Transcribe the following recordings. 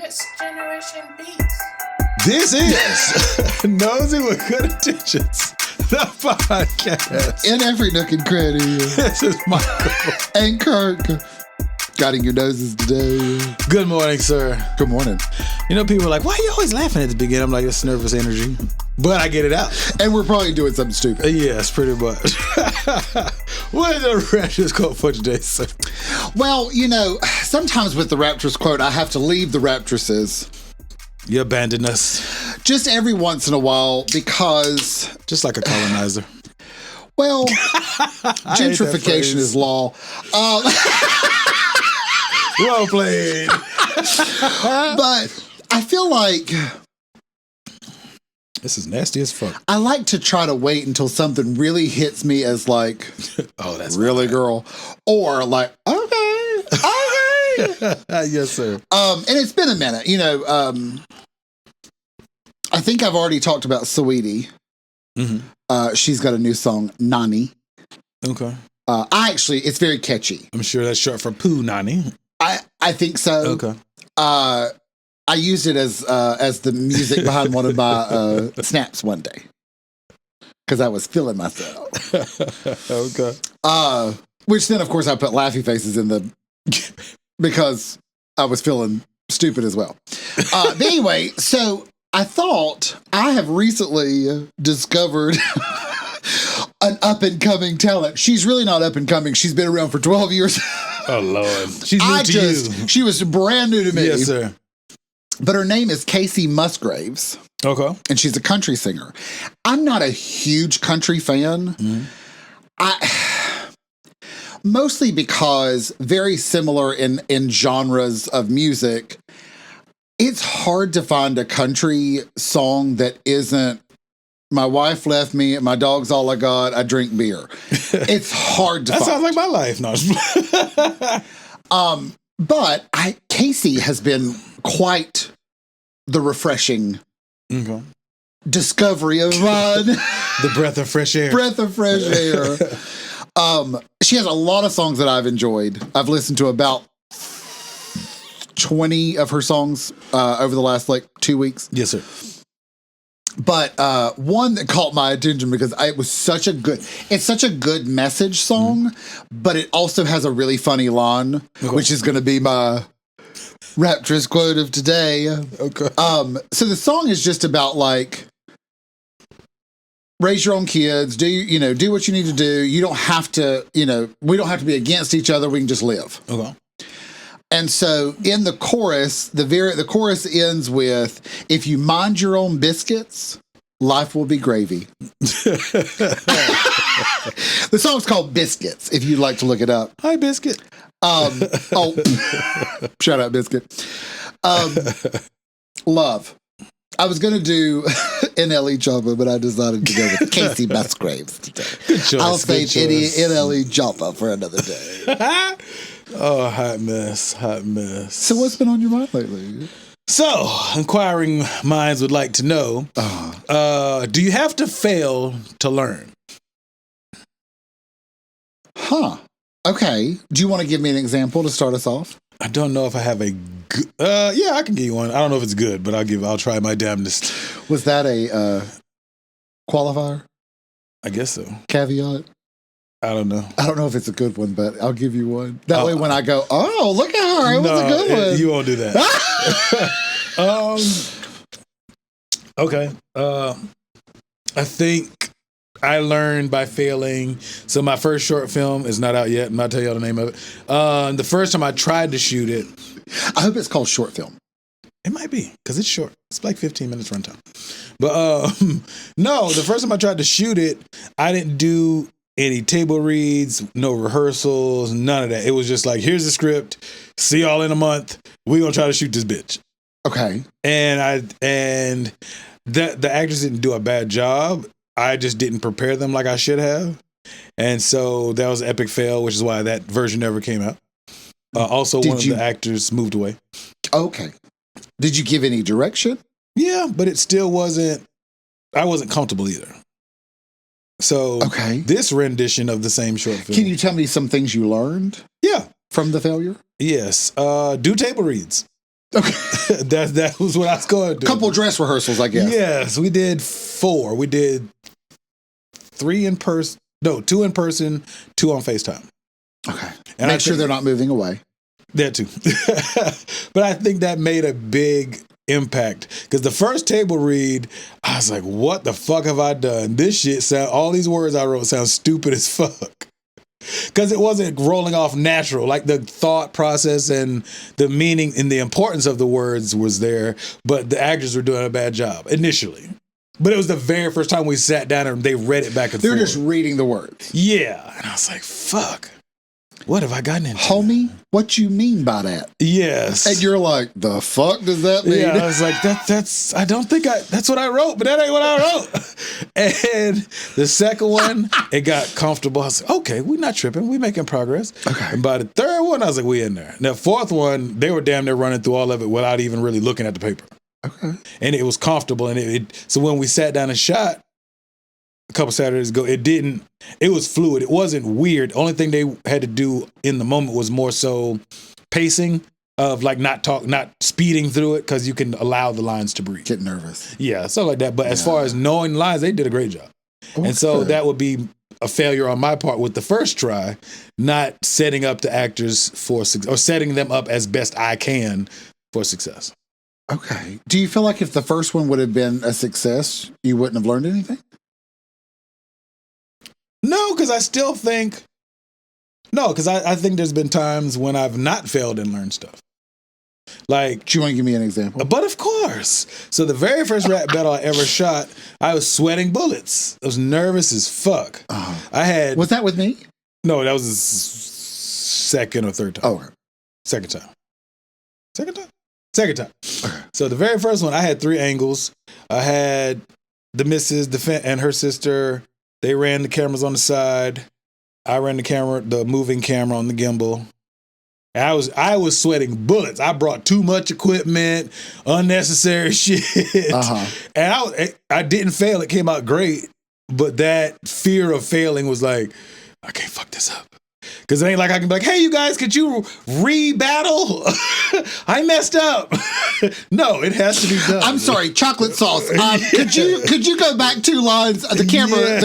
It's Generation Beats. This is Nosy with Good Intentions, the podcast. In every nook and cranny. This is Michael. And Kirk. Guiding your noses today. Good morning, sir. Good morning. You know, people are like, why are you always laughing at the beginning? I'm like, it's nervous energy. But I get it out. And we're probably doing something stupid. Yes, pretty much. What is the Raptress quote for today, sir? Well, you know, sometimes with the Raptress quote, I have to leave the Raptresses. You abandon us. Just every once in a while because... Just like a colonizer. Well, gentrification is law. Well played. But I feel like... This is nasty as fuck. I like to try to wait until something really hits me as like, oh, that's really, girl, or like, okay. Yes, sir. And it's been a minute, you know. I think I've already talked about Saweetie. Mm-hmm. She's got a new song, Nani. Okay. It's very catchy. I'm sure that's short for Poo Nani. I think so. Okay. I used it as the music behind one of my snaps one day because I was feeling myself. Okay. Which then, of course, I put laughy faces in because I was feeling stupid as well. But anyway, so I thought I have recently discovered an up-and-coming talent. She's really not up-and-coming. She's been around for 12 years. Oh, Lord. She's new to you. She was brand new to me. Yes, sir. But her name is Casey Musgraves. Okay. And she's a country singer. I'm not a huge country fan. Mostly because very similar in genres of music, it's hard to find a country song that isn't my wife left me, my dog's all I got, I drink beer. It's hard to find. That sounds like my life. No. But Casey has been quite the refreshing discovery of mine. The breath of fresh air. Breath of fresh air. She has a lot of songs that I've enjoyed. I've listened to about 20 of her songs over the last 2 weeks. Yes, sir. But one that caught my attention because it's such a good message song, but it also has a really funny line, which is going to be my Raptress quote of today. Okay. So the song is just about raise your own kids, do what you need to do. You don't have to, we don't have to be against each other. We can just live. Okay. And so in the chorus, the chorus ends with, if you mind your own biscuits, life will be gravy. The song's called Biscuits, if you'd like to look it up. Hi, Biscuit. Shout out Biscuit. Love. I was going to do NLE Choppa, but I decided to go with Casey Musgraves today. Good choice. I'll save NLE Choppa for another day. Oh, hot mess. So what's been on your mind lately? So, inquiring minds would like to know, do you have to fail to learn? Huh. Okay. Do you want to give me an example to start us off? I don't know if I have a good... yeah, I can give you one. I don't know if it's good, but I'll try my damnedest. Was that a qualifier? I guess so. Caveat? I don't know. I don't know if it's a good one, but I'll give you one. That way when I go, oh, look at her. It was a good one. You won't do that. Okay. I think I learned by failing. So my first short film is not out yet. I'm not telling y'all the name of it. The first time I tried to shoot it. I hope it's called short film. It might be, because it's short. It's like 15 minutes runtime. But no, the first time I tried to shoot it, I didn't do any table reads, no rehearsals, none of that. It was just like, here's the script. See y'all in a month. We're going to try to shoot this bitch. Okay. And the actors didn't do a bad job. I just didn't prepare them like I should have. And so that was an epic fail, which is why that version never came out. Also, one of the actors moved away. Okay. Did you give any direction? Yeah, but it still wasn't, I wasn't comfortable either. So this rendition of the same short film. Can you tell me some things you learned? Yeah. From the failure? Yes. Do table reads. Okay. that was what I was going to do. Couple dress rehearsals, I guess. Yes, we did 4. We did 3 in person. No, 2 in person, 2 on FaceTime. Okay. And Make sure they're not moving away. That too. But I think that made a big impact because the first table read, I was like, what the fuck have I done? This shit all these words I wrote sound stupid as fuck. Because it wasn't rolling off natural. Like the thought process and the meaning and the importance of the words was there, but the actors were doing a bad job initially. But it was the very first time we sat down and they read it back and They forth. were just reading the words. Yeah. And I was like, fuck. What have I gotten into? Homie, what you mean by that? Yes. And you're like, the fuck does that mean? Yeah, I was like, that's what I wrote, but that ain't what I wrote. And the second one, it got comfortable. I was like, okay, we're not tripping. We're making progress. Okay. And by the third one, I was like, we in there. And the fourth one, they were damn near running through all of it without even really looking at the paper. Okay. And it was comfortable. And so when we sat down and shot a couple Saturdays ago, it was fluid. It wasn't weird. Only thing they had to do in the moment was more so pacing of like not speeding through it because you can allow the lines to breathe. Get nervous. Yeah, stuff like that. But as far as knowing lines, they did a great job. Okay. And so that would be a failure on my part with the first try, not setting up the actors for success or setting them up as best I can for success. Okay. Do you feel like if the first one would have been a success, you wouldn't have learned anything? No, because I still think, I think there's been times when I've not failed and learned stuff. Like, Do you want to give me an example? but of course. So the very first rap battle I ever shot, I was sweating bullets. I was nervous as fuck. Was that with me? No, that was the second or third time. Oh, okay. Second time. So the very first one, I had 3 angles. I had the missus, and her sister. They ran the cameras on the side. I ran the moving camera on the gimbal. And I was sweating bullets. I brought too much equipment, unnecessary shit. And I didn't fail. It came out great. But that fear of failing was like, I can't fuck this up. Because it ain't like I can be like, hey, you guys, could you re-battle? I messed up. No, it has to be done. I'm sorry, chocolate sauce. Could you go back 2 lines? The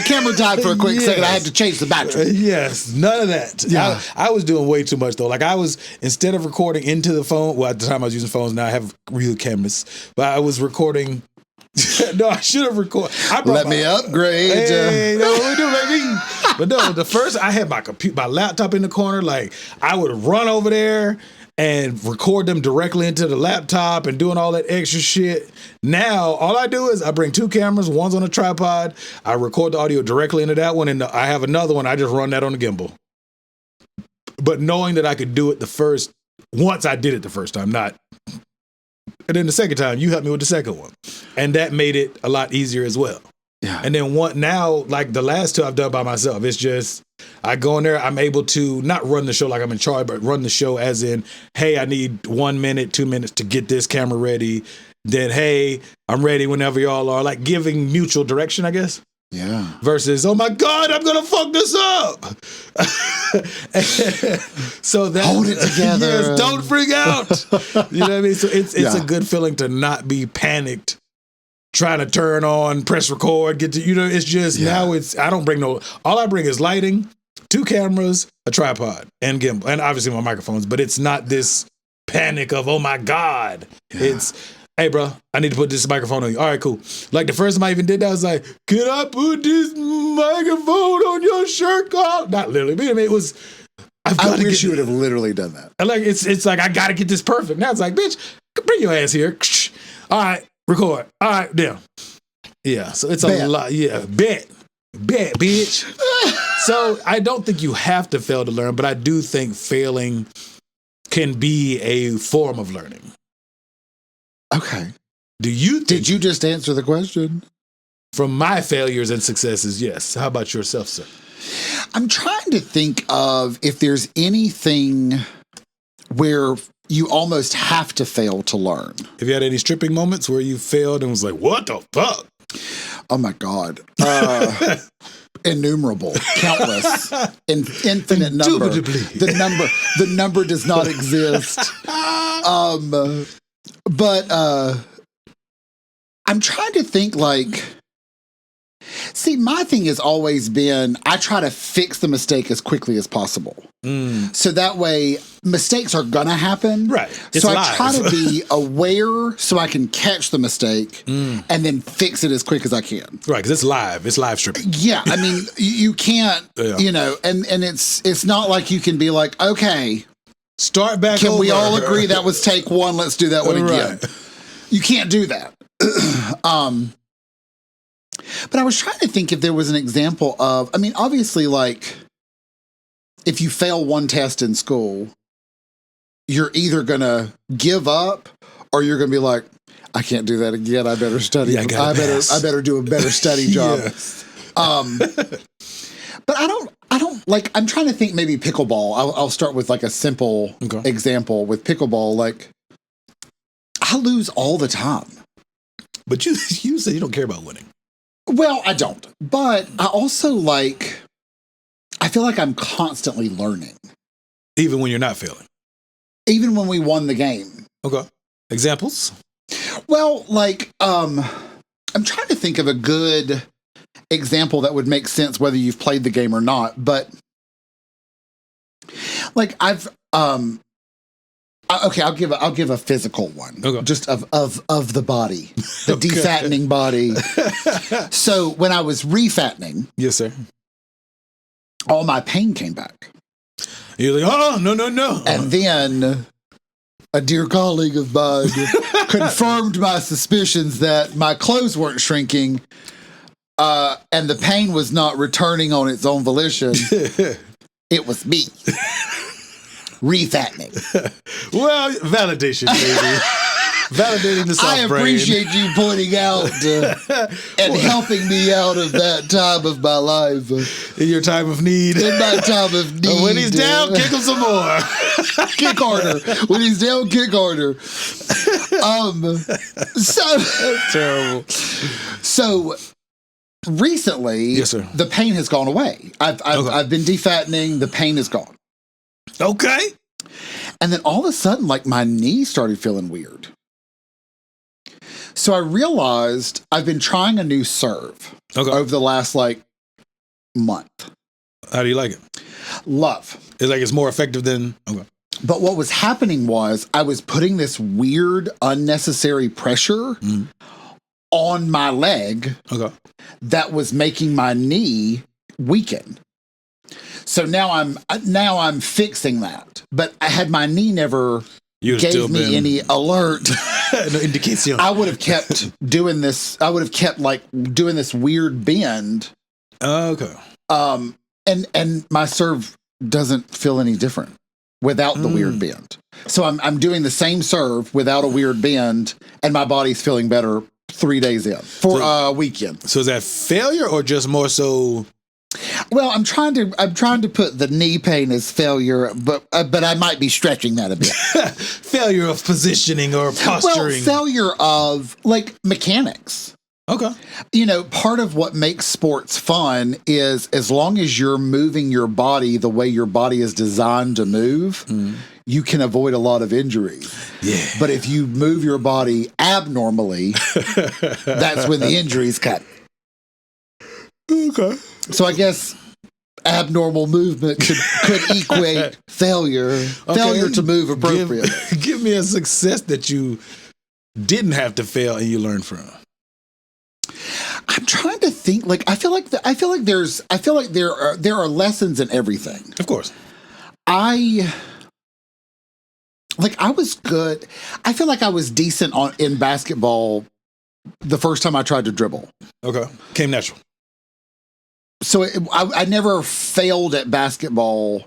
camera died for a quick second. I had to change the battery. Yes, none of that. Yeah. I was doing way too much though. Like instead of recording into the phone, well, at the time I was using phones, now I have real cameras, but I was recording. No, I should have recorded. Let me upgrade. Hey, no, what we do, baby? But no, the first I had my laptop in the corner. Like I would run over there and record them directly into the laptop and doing all that extra shit. Now, all I do is I bring 2 cameras. One's on a tripod. I record the audio directly into that one, and I have another one. I just run that on the gimbal. But knowing that I could do it once I did it the first time, not. And then the second time, you helped me with the second one. And that made it a lot easier as well. Yeah. And then now, like the last 2 I've done by myself, it's just, I go in there, I'm able to not run the show like I'm in charge, but run the show as in, hey, I need 1 minute, 2 minutes to get this camera ready. Then, hey, I'm ready whenever y'all are. Like giving mutual direction, I guess. Yeah. Versus, oh my God, I'm going to fuck this up. So that. Hold it together. Yes, don't freak out. You know what I mean? So it's a good feeling to not be panicked, trying to turn on, press record, it's just now I don't bring all I bring is lighting, 2 cameras, a tripod, and gimbal, and obviously my microphones, but it's not this panic of, oh my God. Yeah. It's, hey, bro, I need to put this microphone on you. All right, cool. Like the first time I even did that, I was like, can I put this microphone on your shirt collar? Not literally, but I mean, it was. I wish you would have literally done that. Like it's like I got to get this perfect. Now it's like, bitch, bring your ass here. All right, record. All right, down. Yeah, so it's a lot. Yeah, bet, bitch. So I don't think you have to fail to learn, but I do think failing can be a form of learning. Okay. Did you just answer the question? From my failures and successes, yes. How about yourself, sir? I'm trying to think of if there's anything where you almost have to fail to learn. Have you had any stripping moments where you failed and was like, what the fuck? Oh my God. Innumerable, countless, infinite number. Indubitably. The number does not exist. But I'm trying to think like, see, my thing has always been I try to fix the mistake as quickly as possible. So that way mistakes are going to happen. Right. It's so I live. try to be aware so I can catch the mistake and then fix it as quick as I can. Right, because it's live. It's live streaming. Yeah, I mean, you can't, you know, and it's not like you can be like, okay, start back can over. we all agree that was take one? Let's do that one again. Right. You can't do that. But I was trying to think if there was an example of, I mean, obviously, like, if you fail one test in school, you're either going to give up or you're going to be like, I can't do that again. I better study. Yeah, I better do a better study job. Yes. But I don't like, I'm trying to think maybe pickleball. I'll start with like a simple example with pickleball. Like, I lose all the time. But you said you don't care about winning. Well, I don't. But I also like, I feel like I'm constantly learning. Even when you're not failing. Even when we won the game. Okay. Examples? Well, like, I'm trying to think of a good example that would make sense whether you've played the game or not. But like I've okay, I'll give a physical one. Okay. Just of the body. The defattening body. So when I was refattening, Yes, sir. all my pain came back. You're like, oh, no. And then a dear colleague of mine confirmed my suspicions that my clothes weren't shrinking and the pain was not returning on its own volition. It was me. Refattening. Well, validation, baby. Validating the soft I brain. appreciate you pointing out and helping me out of that time of my life. In your time of need. In my time of need. When he's down, kick him some more. Kick harder. When he's down, kick harder. That's terrible. So recently, Yes, sir. the pain has gone away. I've been defattening. The pain is gone. Okay. And then all of a sudden, like my knee started feeling weird. So I realized I've been trying a new serve over the last like month. How do you like it? Love. It's like it's more effective than... Okay. But what was happening was I was putting this weird, unnecessary pressure on my leg that was making my knee weaken. So now I'm fixing that. But I had my knee never gave me any alert. No indication. I would have kept doing this. I would have kept like doing this weird bend. Okay. And my serve doesn't feel any different without the weird bend. So I'm doing the same serve without a weird bend, and my body's feeling better 3 days in for a weekend. So is that failure or just more so? Well, I'm trying to put the knee pain as failure, but I might be stretching that a bit. Failure of positioning or posturing. Well, failure of like mechanics. Okay. You know, part of what makes sports fun is as long as you're moving your body the way your body is designed to move, you can avoid a lot of injuries. Yeah. But if you move your body abnormally, that's when the injuries come. Okay. So I guess abnormal movement could equate failure. Failure to move appropriately. Give me a success that you didn't have to fail and you learned from. I'm trying to think. Like I feel like there are lessons in everything. Of course. I was good. I feel like I was decent in basketball the first time I tried to dribble. Okay. Came natural. So I never failed at basketball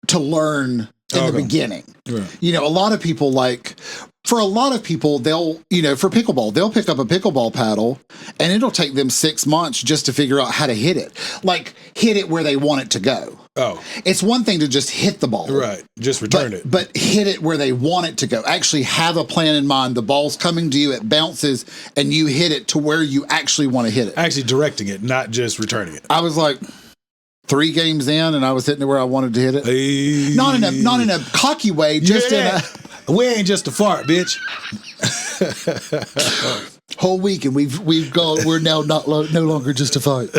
to learn in the beginning. Right. You know, a lot of people for a lot of people, they'll, you know, for pickleball, they'll pick up a pickleball paddle and it'll take them 6 months just to figure out how to hit it. Like hit it where they want it to go. Oh. It's one thing to just hit the ball. Right. Just return it. But hit it where they want it to go. Actually have a plan in mind. The ball's coming to you, it bounces, and you hit it to where you actually want to hit it. Actually directing it, not just returning it. I was like 3 games in and I was hitting it where I wanted to hit it. Not in a cocky way, just We ain't just a fart, bitch. Whole week, and we've gone. We're now no longer just a fight.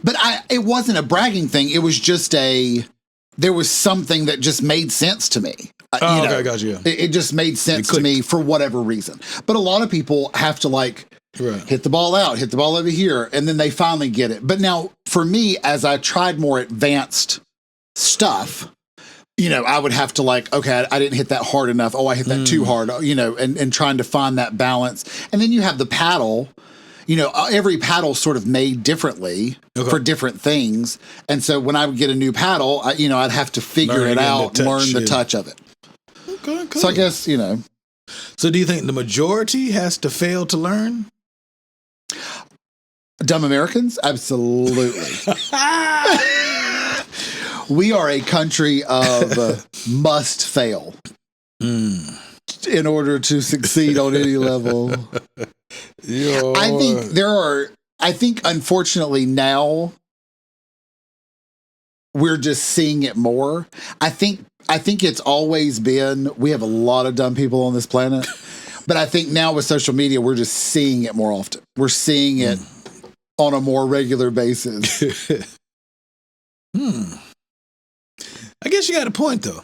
But it wasn't a bragging thing. It was just there was something that just made sense to me. Okay, got you. It just made sense to me for whatever reason. But a lot of people have to hit the ball out, hit the ball over here, and then they finally get it. But now, for me, as I tried more advanced stuff, I would have to okay, I didn't hit that hard enough. Oh, I hit that too hard, and trying to find that balance. And then you have the paddle. Every paddle's sort of made differently for different things. And so when I would get a new paddle, I'd have to figure it out, learn the touch of it. Okay, cool. So I guess, So do you think the majority has to fail to learn? Dumb Americans? Absolutely. We are a country of must fail in order to succeed on any level. I think unfortunately now we're just seeing it more. I think it's always been, we have a lot of dumb people on this planet, but I think now with social media, we're just seeing it more often. We're seeing it on a more regular basis. I guess you got a point though,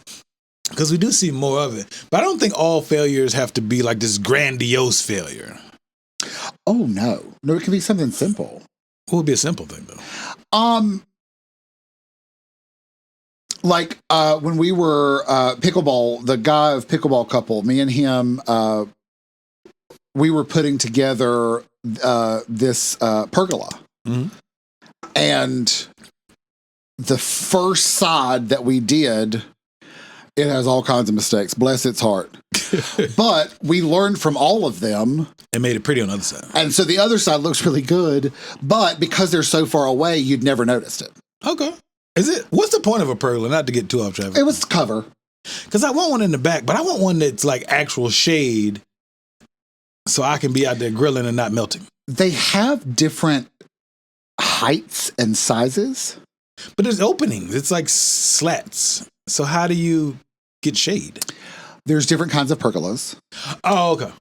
because we do see more of it. But I don't think all failures have to be like this grandiose failure. Oh no, it can be something simple. What would be a simple thing though? When we were pickleball, the guy of pickleball couple, me and him, we were putting together this pergola, and the first side that we did, it has all kinds of mistakes. Bless its heart. But we learned from all of them. And made it pretty on the other side. And so the other side looks really good, but because they're so far away, you'd never noticed it. Okay. What's the point of a pergola? Not to get too off track. It was cover. Because I want one in the back, but I want one that's like actual shade so I can be out there grilling and not melting. They have different heights and sizes. But there's openings. It's like slats. So how do you get shade? There's different kinds of pergolas. Oh, okay.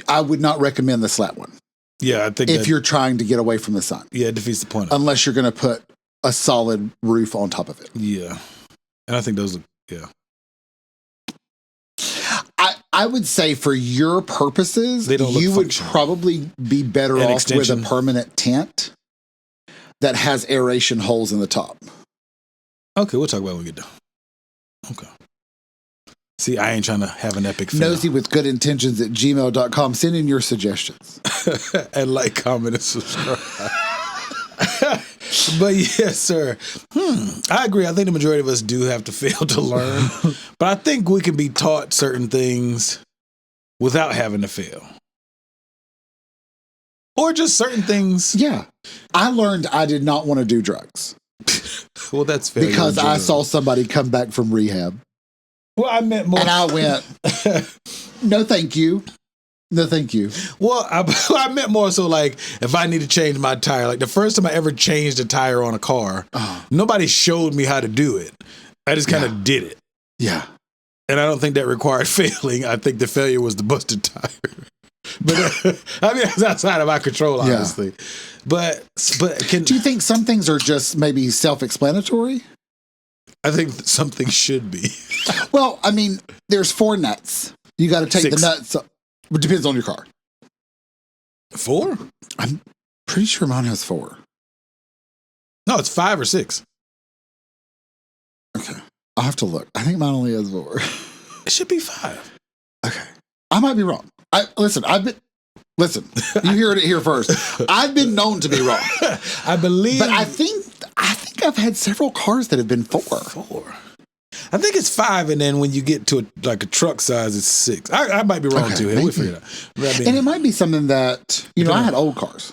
I would not recommend the slat one. Yeah, I think if you're trying to get away from the sun. Yeah, it defeats the point. Unless you're going to put a solid roof on top of it. Yeah. And I think those look, yeah. I would say for your purposes, you would probably be better off with a permanent tent that has aeration holes in the top. Okay, we'll talk about it when we get done. Okay. See, I ain't trying to have an epic fail. nosywithgoodintentions@gmail.com. Send in your suggestions. And like, comment, and subscribe. But yes, sir. I agree. I think the majority of us do have to fail to learn. But I think we can be taught certain things without having to fail. Or just certain things. Yeah. I learned I did not want to do drugs. Well, that's fair. Because I saw somebody come back from rehab. Well, I meant more. And I went, no, thank you. No, thank you. Well, I meant more so like if I need to change my tire. Like the first time I ever changed a tire on a car, nobody showed me how to do it. I just kind of did it. Yeah. And I don't think that required failing. I think the failure was the busted tire. But I mean, it's outside of my control, obviously. Yeah. But do you think some things are just maybe self-explanatory? I think something should be. Well, I mean, there's 4 nuts. You got to take 6. the nuts. It depends on your car. 4? I'm pretty sure mine has 4. No, it's 5 or 6. Okay. I'll have to look. I think mine only has 4. It should be 5. Okay. I might be wrong. Listen, you heard it here first. I've been known to be wrong. I believe. But I think I've had several cars that have been 4. 4. I think it's 5, and then when you get to a truck size, it's 6. I might be wrong too. We'll figure it out. And it might be something that I had old cars.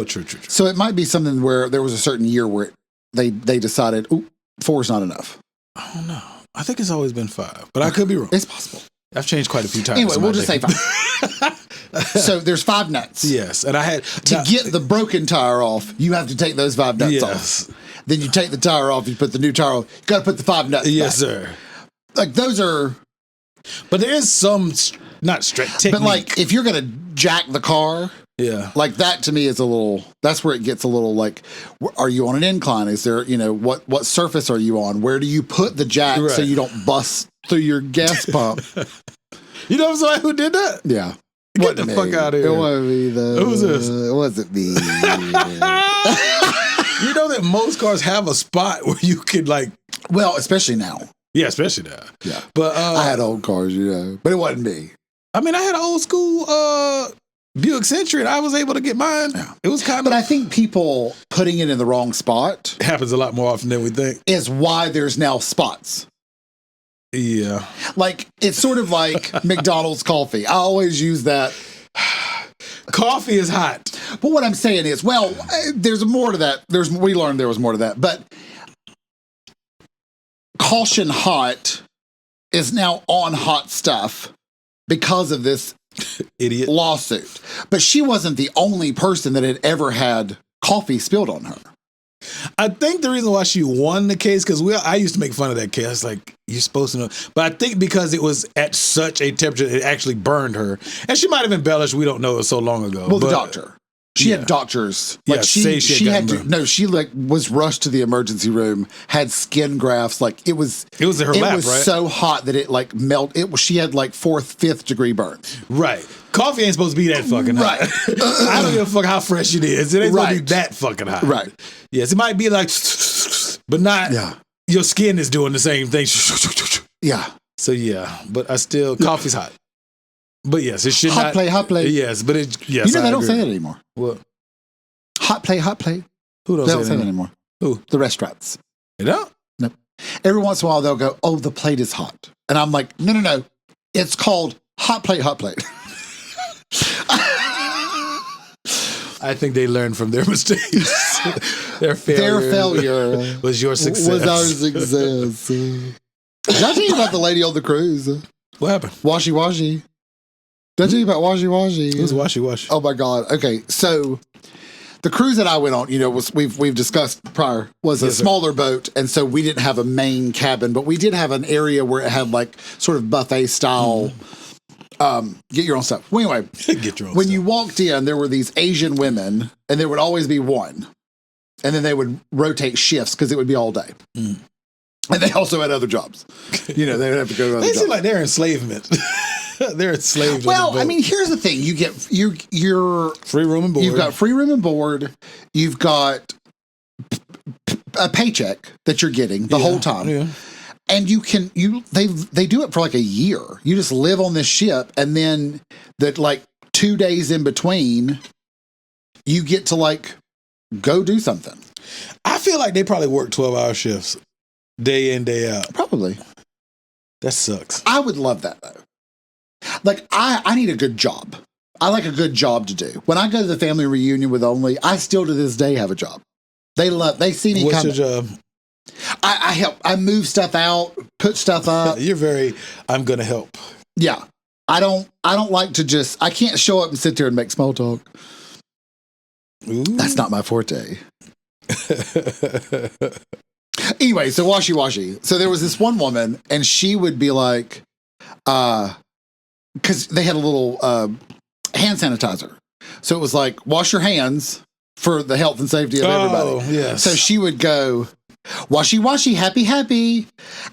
True. So it might be something where there was a certain year where they decided, 4 is not enough. I don't know. I think it's always been 5, but I could be wrong. It's possible. I've changed quite a few times. Anyway, in my we'll just say day. 5. So there's 5 nuts. Yes, and I had To get the broken tire off, you have to take those 5 nuts off. Then you take the tire off, you put the new tire on. You got to put the 5 nuts Yes, back. sir. Like those are... But there is some, not strict technique. But like, if you're going to jack the car... Yeah. Like that to me is a little, that's where it gets a little like, are you on an incline? Is there, what surface are you on? Where do you put the jack so you don't bust through your gas pump? You know somebody who did that? Yeah. Get the fuck out of here. It wasn't me though. Who's this? It wasn't me. You know that most cars have a spot where you could like. Well, especially now. Yeah, especially now. Yeah. But I had old cars, but it wasn't me. I mean, I had an old school Buick Century, and I was able to get mine. Yeah. It was kind of. But I think people putting it in the wrong spot happens a lot more often than we think. Is why there's now spots. Yeah. Like, it's sort of like McDonald's coffee. I always use that. Coffee is hot. But what I'm saying is, well, there's more to that. We learned there was more to that. But Caution Hot is now on hot stuff because of this idiot lawsuit. But she wasn't the only person that had ever had coffee spilled on her. I think the reason why she won the case, because I used to make fun of that case. I was like, you're supposed to know. But I think because it was at such a temperature, it actually burned her. And she might have embellished. We don't know. It was so long ago. Well, the doctor. She had doctors. Like she had to. No, she like was rushed to the emergency room. Had skin grafts. Like it was her lap, right? It was so hot that it like melted. She had like 4th, 5th degree burns. Right. Coffee ain't supposed to be that fucking hot. Right. I don't give a fuck how fresh it is. It ain't supposed to be that fucking hot. Right. Yes, it might be like, but not. Yeah. Your skin is doing the same thing. Yeah. So yeah, but coffee's hot. But yes, it should hot play. Yes, but yes. They don't say that anymore. What? Hot play. Who They don't say that anymore. Who? The restaurants. You don't? Nope. Every once in a while they'll go, "Oh, the plate is hot," and I'm like, "No. It's called hot plate." I think they learned from their mistakes. Their failure was your success. Was our success. Did I tell you about the lady on the cruise? What happened? Washy. Did I tell you about Washy? Who's Washy? Oh my God. Okay, so the cruise that I went on, was we've discussed prior, was a smaller boat, and so we didn't have a main cabin, but we did have an area where it had like sort of buffet style. Get your own stuff. Well, anyway, get your own when stuff. you walked in, there were these Asian women, and there would always be one, and then they would rotate shifts because it would be all day. And they also had other jobs. They would have to go to other jobs. They seem like they're enslavement. They're enslaved. Well, I mean, here's the thing: you get you're free room and board. You've got free room and board. You've got a paycheck that you're getting the whole time. Yeah. And they do it for like a year. You just live on this ship, and then that like 2 days in between, you get to like go do something. I feel like they probably work 12-hour shifts, day in, day out. Probably. That sucks. I would love that though. Like I need a good job. I like a good job to do. When I go to the family reunion with Only, I still to this day have a job. They see me What's coming. your job? I help. I move stuff out, put stuff up. I'm going to help. Yeah. I don't like to just, I can't show up and sit there and make small talk. Ooh. That's not my forte. Anyway, so washy. So there was this one woman, and she would be like, because they had a little hand sanitizer. So it was like, wash your hands for the health and safety of everybody. Yes. So she would go, washy, happy.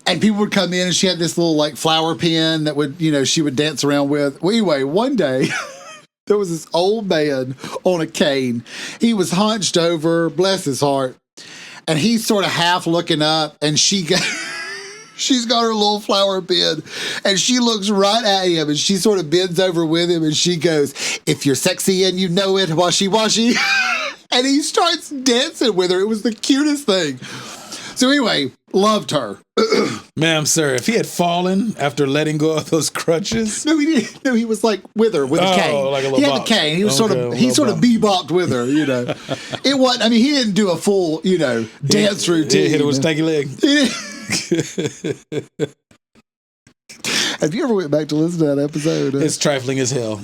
And people would come in, and she had this little like flower pen that would, she would dance around with. Well, anyway, one day there was this old man on a cane. He was hunched over, bless his heart. And he's sort of half looking up, and she's got her little flower pen, and she looks right at him, and she sort of bends over with him, and she goes, "If you're sexy and you know it, washy." And he starts dancing with her. It was the cutest thing. So anyway, loved her. Ma'am, sir, if he had fallen after letting go of those crutches. No, he didn't. No, he was like with her with a cane. Like a little he had bop. the cane. He was sort of bebopped with her, It wasn't, I mean, he didn't do a full, dance routine. Hit her with stanky leg. Have you ever went back to listen to that episode? It's trifling as hell.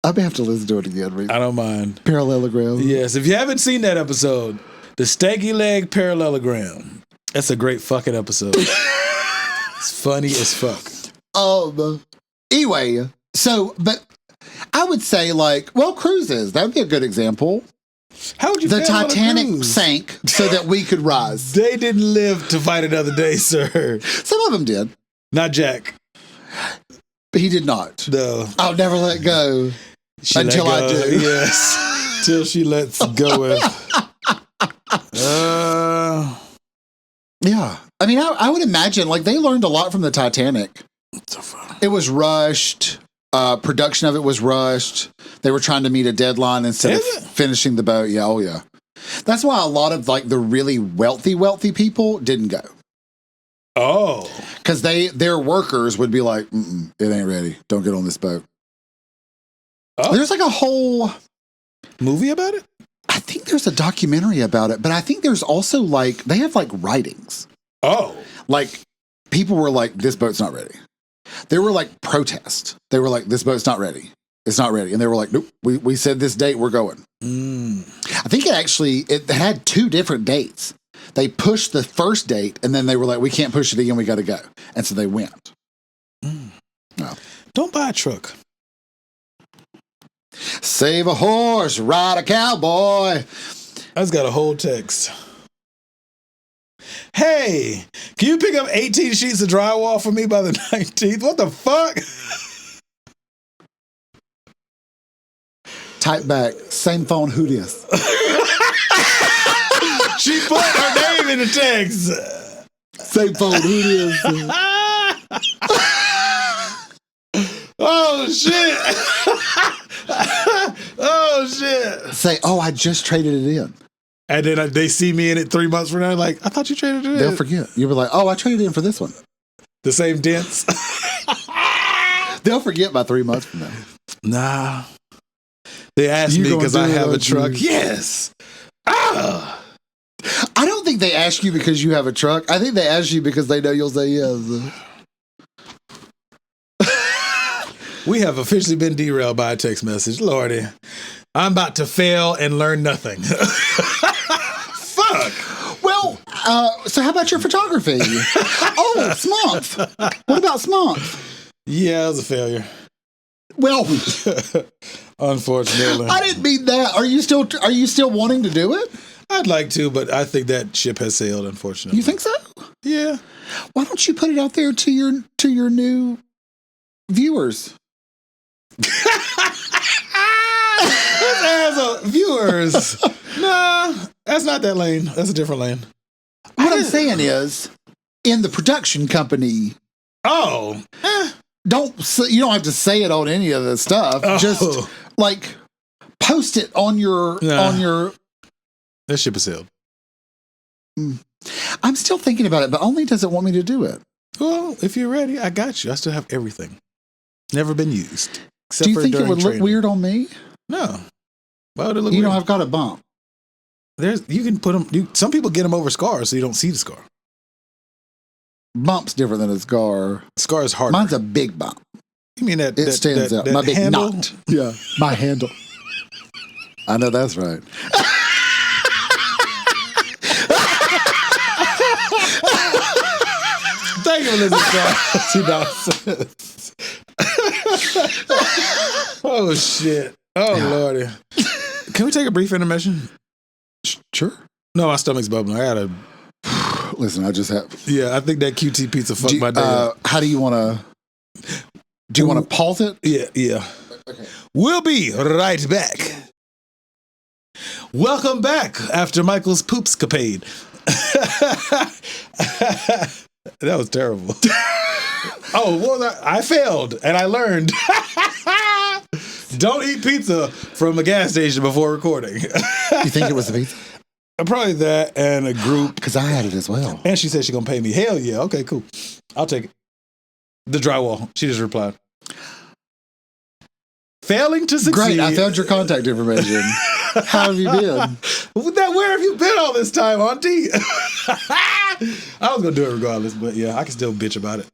I may have to listen to it again. I don't mind. Parallelogram. Yes, if you haven't seen that episode, the stanky leg parallelogram. That's a great fucking episode. It's funny as fuck. Anyway, so, but I would say cruises. That would be a good example. How would you The fail on a Titanic cruise? sank so that we could rise. They didn't live to fight another day, sir. Some of them did. Not Jack. He did not. No. I'll never let go until I do. Yes. Till she lets go with. Yeah. I mean, I would imagine they learned a lot from the Titanic. So fun. It was rushed. Production of it was rushed. They were trying to meet a deadline instead of finishing the boat. Yeah. Oh, yeah. That's why a lot of the really wealthy people didn't go. Oh. Because their workers would be like, it ain't ready. Don't get on this boat. Oh. There's a whole movie about it? I think there's a documentary about it, but I think there's also they have writings. Oh. People were like, this boat's not ready. They were protests. They were like, this boat's not ready. It's not ready. And they were like, nope, we said this date, we're going. I think it had 2 different dates. They pushed the first date and then they were like, we can't push it again, we got to go. And so they went. No. Don't buy a truck. Save a horse, ride a cowboy. I just got a whole text. Hey, can you pick up 18 sheets of drywall for me by the 19th? What the fuck? Type back, same phone, who this? She put her name in the text. Same phone, who this? Oh, shit. Oh, shit. Say, I just traded it in. And then they see me in it 3 months from now, I thought you traded it in. They'll forget. You'll be like, I traded it in for this one. The same dents? They'll forget by 3 months from now. Nah. They asked me because I have a truck. Yes. I don't think they ask you because you have a truck. I think they ask you because they know you'll say yes. We have officially been derailed by a text message. Lordy, I'm about to fail and learn nothing. Fuck. Well, so how about your photography? Smonth. What about Smonth? Yeah, it was a failure. Well, unfortunately. I didn't mean that. Are you still wanting to do it? I'd like to, but I think that ship has sailed, unfortunately. You think so? Yeah. Why don't you put it out there to your new viewers? Viewers. Nah, that's not that lane. That's a different lane. What I'm saying is, in the production company. Oh. You don't have to say it on any of the stuff. Oh. Just post it on your. That ship has sailed. I'm still thinking about it, but only doesn't want me to do it. Well, if you're ready, I got you. I still have everything. Never been used. Do you think it would look weird on me? No. Why would it look weird? I've got a bump. You can put them. Some people get them over scars, so you don't see the scar. Bump's different than a scar. Scar is harder. Mine's a big bump. You mean that? It stands out. My big handle? knot. Yeah, my handle. I know that's right. Thank you for listening to Oh, shit. Oh, yeah. Lordy. Can we take a brief intermission? Sure. No, my stomach's bubbling. I gotta. Listen, I just have. Yeah, I think that QT pizza fucked my day up. How do you want to? Do you want to pause it? Yeah. Okay. We'll be right back. Welcome back after Michael's poopscapade. That was terrible. I failed and I learned. Don't eat pizza from a gas station before recording. You think it was the pizza? Probably that and a group. Because I had it as well. And she said she's going to pay me. Hell yeah. Okay, cool. I'll take it. The drywall. She just replied. Failing to succeed. Great. I found your contact information. How have you been? Where have you been all this time, Auntie? I was going to do it regardless, but yeah, I can still bitch about it.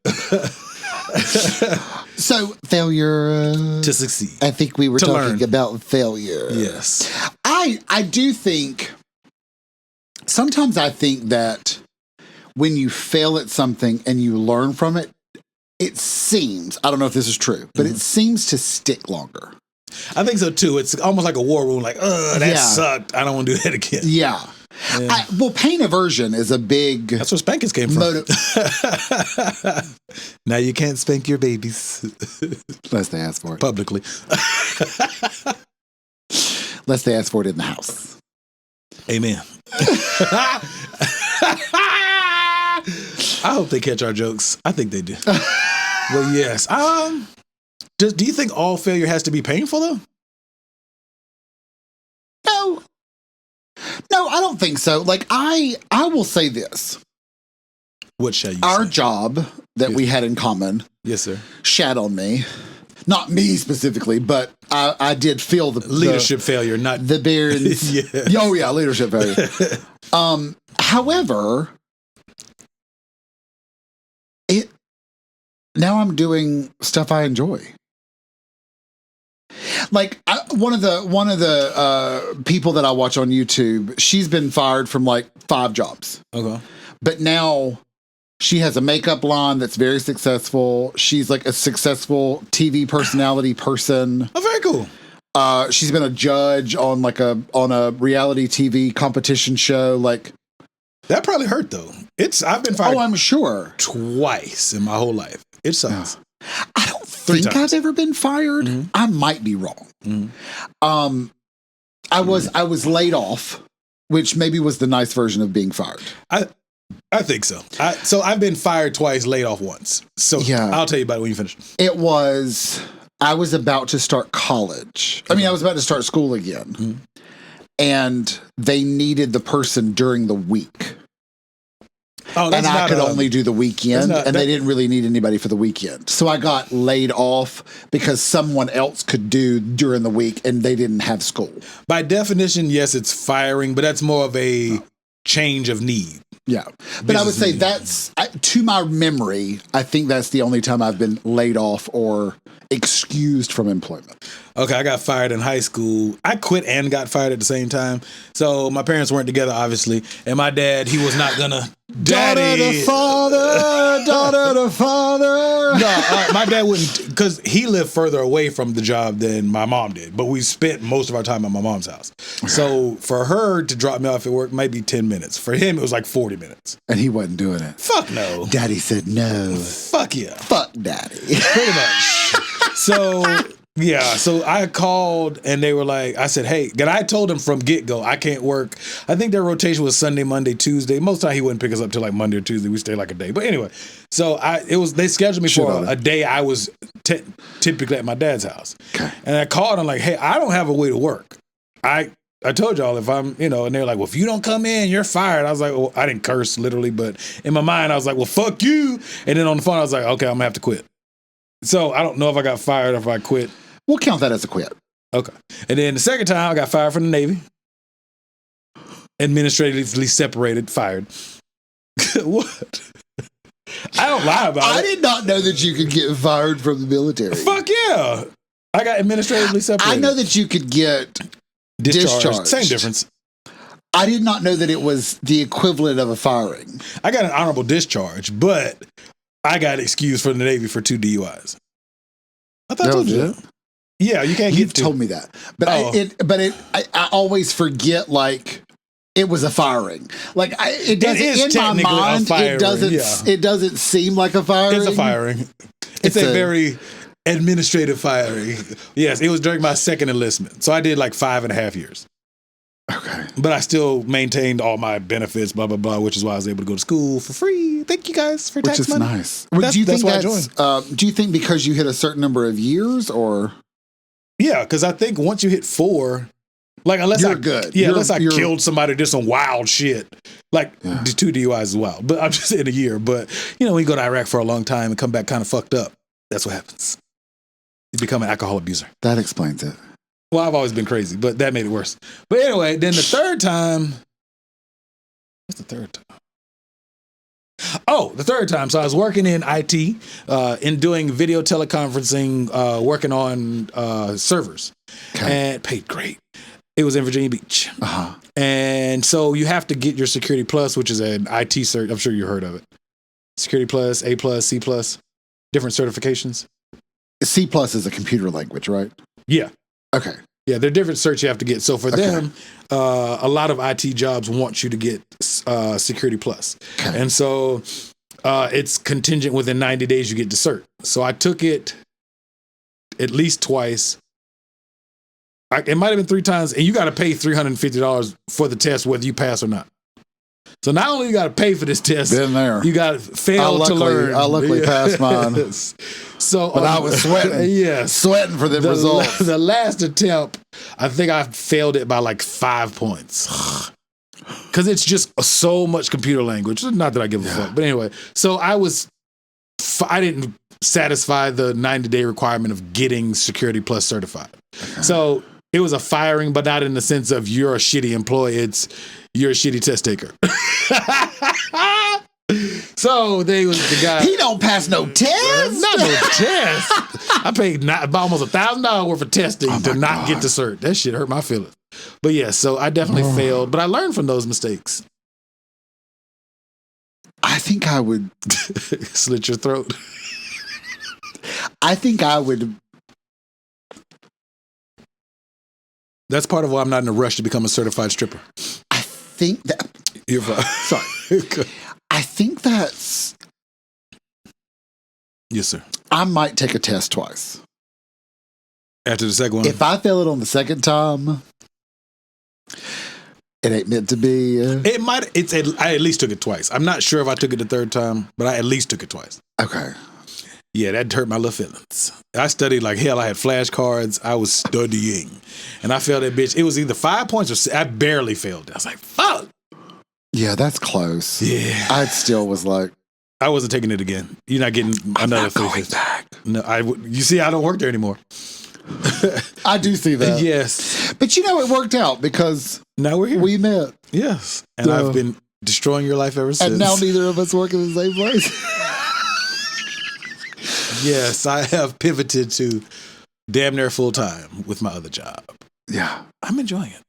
So failure to succeed. I think we were To talking learn. about failure. Yes. I do think sometimes I think that when you fail at something and you learn from it, it seems, I don't know if this is true, but it seems to stick longer. I think so too. It's almost like a war room, like, that Yeah. sucked. I don't want to do that again. Yeah. Yeah. Well, pain aversion is a big That's where spankings came from. Now you can't spank your babies Unless they ask for it. publicly. Unless they ask for it in the house. Amen. I hope they catch our jokes. I think they do. Well, yes. Do you think all failure has to be painful though? No, I don't think so. Like I will say this. What shall you Our say? job that we had in common Yes, sir. shat on me. Not me specifically, but I did feel the Leadership failure, not the bearings. Yes. Oh yeah, leadership failure. However, now I'm doing stuff I enjoy. Like one of the people that I watch on YouTube, she's been fired from like 5 jobs. Okay. But now she has a makeup line that's very successful. She's like a successful TV personality person. Oh, very cool. She's been a judge on a reality TV competition show. Like That probably hurt though. I've been fired I'm sure. twice in my whole life. It sucks. I don't think times. I've ever been fired. Mhm. I might be wrong. Mhm. I was laid off, which maybe was the nice version of being fired. I think so. So I've been fired twice, laid off once. So Yeah. I'll tell you about it when you finish. I was about to start college. I mean, I was about to start school again. Mhm. And they needed the person during the week. Oh, And I could only do the weekend, that's not- and they didn't really need anybody for the weekend. So I got laid off because someone else could do during the week, and they didn't have school. By definition, yes, it's firing, but that's more of a change of need. Yeah. But I would say Business to my memory, I think that's the only time I've been laid off or excused from employment. Okay, I got fired in high school. I quit and got fired at the same time. So my parents weren't together, obviously. And my dad, he was not gonna. Daughter to father, daughter to father. No, my dad wouldn't, because he lived further away from the job than my mom did. But we spent most of our time at my mom's house. So for her to drop me off at work might be 10 minutes. For him, it was like 40 minutes. And he wasn't doing it. Fuck no. Daddy said no. Fuck yeah. Fuck daddy. Pretty much. So yeah, so I called and they were like, I said, hey, and I told them from get-go, I can't work. I think their rotation was Sunday, Monday, Tuesday. Most of the time he wouldn't pick us up till like Monday or Tuesday. We stay like a day. But anyway, so they scheduled me for a day I was typically at my dad's house. Okay. And I called and I'm like, hey, I don't have a way to work. I told y'all if I'm, and they're like, well, if you don't come in, you're fired. I was like, well, I didn't curse literally, but in my mind, I was like, well, fuck you. And then on the phone, I was like, okay, I'm gonna have to quit. So I don't know if I got fired or if I quit. We'll count that as a quit. Okay. And then the second time I got fired from the Navy. Administratively separated, fired. What? I don't lie about it. I did not know that you could get fired from the military. Fuck yeah. I got administratively separated. I know that you could get discharged. Same difference. I did not know that it was the equivalent of a firing. I got an honorable discharge, but I got excused from the Navy for 2 DUIs. I thought I told you that. Yeah, you can't You've get told me that, but Oh. I always forget like it was a firing. Like it doesn't is in my technically a mind. firing, It doesn't seem like a firing. It's a firing. It's a very administrative firing. Yes, it was during my second enlistment. So I did like 5.5 years. Okay. But I still maintained all my benefits, blah, blah, blah, which is why I was able to go to school for free. Thank you guys for tax Which is money. nice. That's- Do you think that's why I that's, do you think because you hit a certain number of years or? Yeah, because I think once you hit 4, like unless You're I good. Yeah, You're- unless I you're- killed somebody, did some wild shit. Like 2 DUIs as well. But I'm just in a year. But when you go to Iraq for a long time and come back kind of fucked up, that's what happens. You become an alcohol abuser. That explains it. Well, I've always been crazy, but that made it worse. But anyway, then the third time. What's the third time? Oh, the third time. So I was working in IT, in doing video teleconferencing, working on servers, and paid great. It was in Virginia Beach. And so you have to get your Security Plus, which is an IT cert. I'm sure you heard of it. Security Plus, A Plus, C Plus, different certifications. C Plus is a computer language, right? Yeah. Okay. Yeah, they're different certs you have to get. So for them, a lot of IT jobs want you to get Security Plus. Okay. And so it's contingent within 90 days you get the cert. So I took it at least twice. It might have been 3 times, and you got to pay $350 for the test, whether you pass or not. So not only you got to pay for this test, been there. You got to fail to learn. I luckily passed mine. So, but I was sweating. Yes, sweating for the results. The last attempt, I think I failed it by like 5 points. Because it's just so much computer language. Not that I give a fuck, but anyway. So I didn't satisfy the 90-day requirement of getting Security Plus certified. So it was a firing, but not in the sense of you're a shitty employee. It's you're a shitty test taker. So the guy. He don't pass no test. Not no test. I paid almost $1,000 worth of testing to not get the cert. That shit hurt my feelings. But yeah, so I definitely failed, but I learned from those mistakes. I think I would slit your throat. I think I would. That's part of why I'm not in a rush to become a certified stripper. I think that. You're fine. Sorry. I think that's. Yes, sir. I might take a test twice. After the second one? If I fail it on the second time, it ain't meant to be. It might. I at least took it twice. I'm not sure if I took it the third time, but I at least took it twice. Okay. Yeah, that hurt my little feelings. I studied like hell. I had flashcards. I was studying. And I failed that bitch. It was either 5 points or 6. I barely failed it. I was like, fuck. Yeah, that's close. Yeah. I still was like. I wasn't taking it again. You're not getting another 3 going back. No, you see, I don't work there anymore. I do see that. Yes. But you know, it worked out because now we're here. We met. Yes. And I've been destroying your life ever since. And now neither of us work in the same place. Yes, I have pivoted to damn near full time with my other job. Yeah. I'm enjoying it.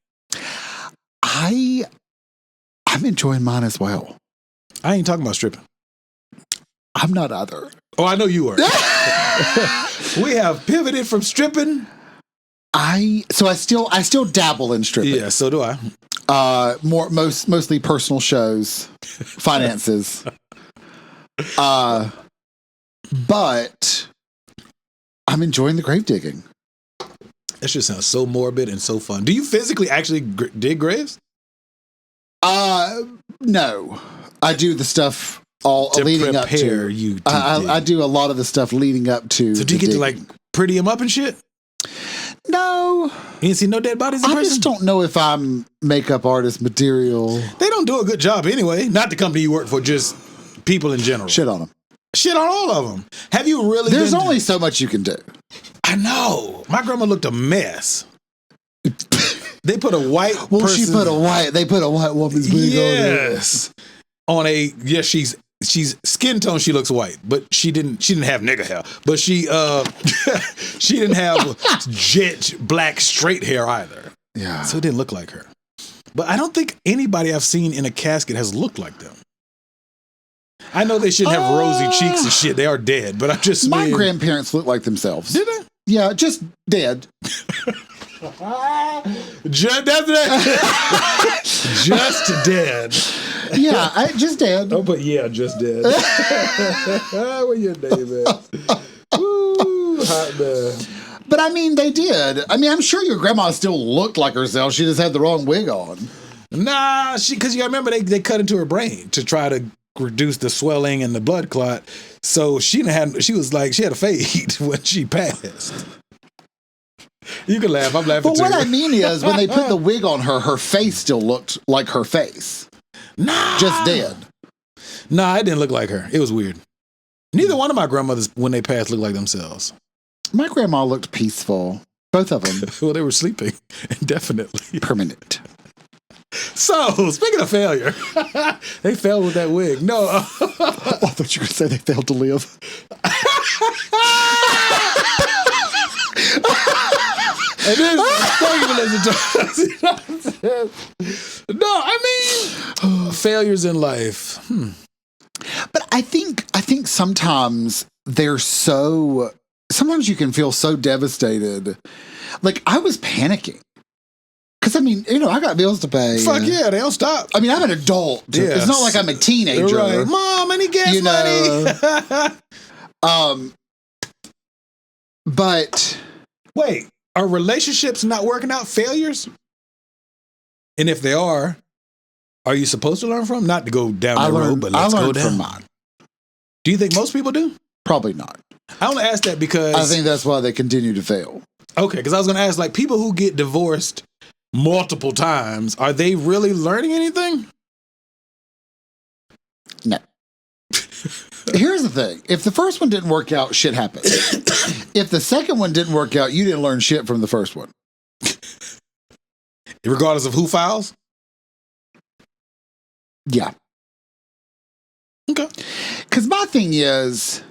I'm enjoying mine as well. I ain't talking about stripping. I'm not either. Oh, I know you are. We have pivoted from stripping. I still dabble in stripping. Yeah, so do I. Mostly personal shows, finances. But I'm enjoying the grave digging. That just sounds so morbid and so fun. Do you physically actually dig graves? No. I do the stuff leading up to. You I do a lot of the stuff leading up to. So do you get to like pretty them up and shit? No. You ain't see no dead bodies in person? I just don't know if I'm makeup artist material. They don't do a good job anyway. Not the company you work for, just people in general. Shit on them. Shit on all of them. Have you really? There's only so much you can do. I know. My grandma looked a mess. They put a white. Well, person, They put a white woman's wig on it. She's skin tone. She looks white, but she didn't have nigga hair. But she didn't have jet black straight hair either. Yeah. So it didn't look like her. But I don't think anybody I've seen in a casket has looked like them. I know they shouldn't have rosy cheeks and shit. They are dead, but I just my grandparents look like themselves. Did they? Yeah, just dead. Just dead. Yeah, just dead. Oh, but yeah, just dead. What your name is? Woo, hot dog. But I mean, they did. I mean, I'm sure your grandma still looked like herself. She just had the wrong wig on. Nah, because you remember they cut into her brain to try to reduce the swelling and the blood clot. So she had a fade when she passed. You can laugh. I'm laughing too. But what I mean is, when they put the wig on her, her face still looked like her face. Nah. Just dead. Nah, it didn't look like her. It was weird. Neither one of my grandmothers, when they passed, looked like themselves. My grandma looked peaceful. Both of them. Well, they were sleeping, indefinitely. Permanent. So, speaking of failure, they failed with that wig. No. I thought you were going to say they failed to live. And then, thank you for listening to us. No, I mean, failures in life. But I think sometimes sometimes you can feel so devastated. Like, I was panicking. Because, I mean, I got bills to pay. Fuck yeah, they don't stop. I mean, I'm an adult. Yes. It's not like I'm a teenager. Right. Mom, I need gas money. But... Wait, are relationships not working out failures? And if they are you supposed to learn from? Not to go down the road, but let's go down. From mine. Do you think most people do? Probably not. I only ask that because... I think that's why they continue to fail. Okay, because I was going to ask, like, people who get divorced multiple times, are they really learning anything? No. Here's the thing. If the first one didn't work out, shit happens. If the second one didn't work out, you didn't learn shit from the first one. Regardless of who files? Yeah. Okay. Because my thing is,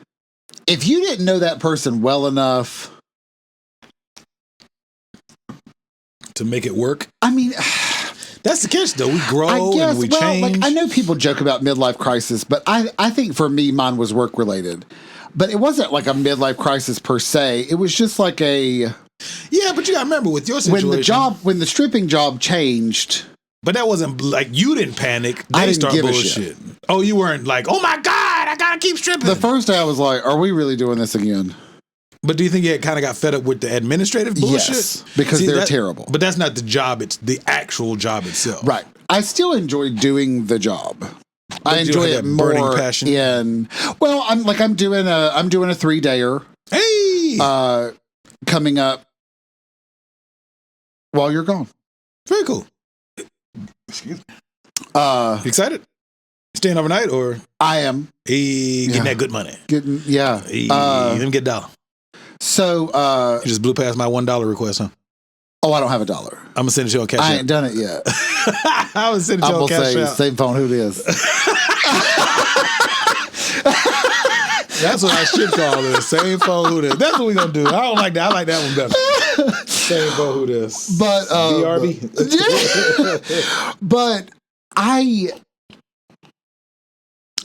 if you didn't know that person well enough to make it work, I mean, that's the catch, though. We grow and we change. Like, I know people joke about midlife crisis, but I think for me, mine was work related. But it wasn't like a midlife crisis per se. It was just like a... Yeah, but you got to remember with your situation... When the stripping job changed... But that wasn't like you didn't panic. I didn't give a shit. Oh, you weren't like, oh my God, I got to keep stripping. The first day I was like, are we really doing this again? But do you think you kind of got fed up with the administrative bullshit? Yes, because they're terrible. But that's not the job. It's the actual job itself. Right. I still enjoy doing the job. But I enjoy it more passion? Well, I'm doing a 3-dayer. Hey! Coming up while you're gone. Very cool. Excuse me. Excited? Staying overnight or? I am. Hey, getting that good money. Hey, let me get $1. So you just blew past my $1 request, huh? Oh, I don't have $1. I'm gonna send it to you on Cash App. I ain't done it yet. I was sending it to you on Cash App. Same phone, who it is. That's what I should call it. Same phone, who this. That's what we're gonna do. I don't like that. I like that one better. Same phone, who this. But BRB. But I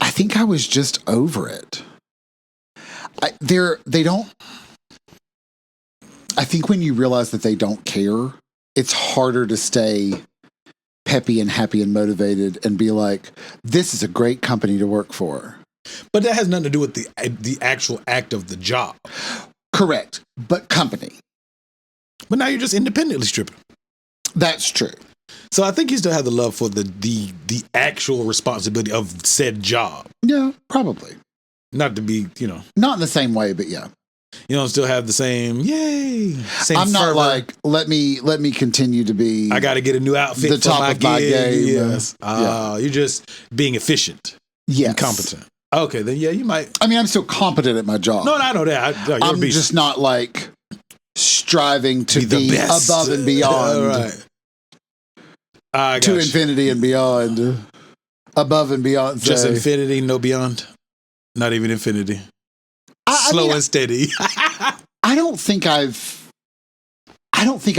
think I was just over it. They don't. I think when you realize that they don't care, it's harder to stay peppy and happy and motivated and be like, this is a great company to work for. But that has nothing to do with the actual act of the job. Correct. But company. But now you're just independently stripping. That's true. So I think you still have the love for the actual responsibility of said job. Yeah, probably. Not to be, Not in the same way, but yeah. You don't still have the same, yay. Same I'm not fervor. like, let me continue to be. I got to get a new outfit the for top my of my game. Yes. You're just being efficient. Yes. And competent. Okay, then yeah, you might. I mean, I'm still competent at my job. No, I know that. I'm just not like striving to be best. Above and beyond. All right. To infinity and beyond. Above and beyond. Just infinity, no beyond. Not even infinity. Slow and steady. I don't think I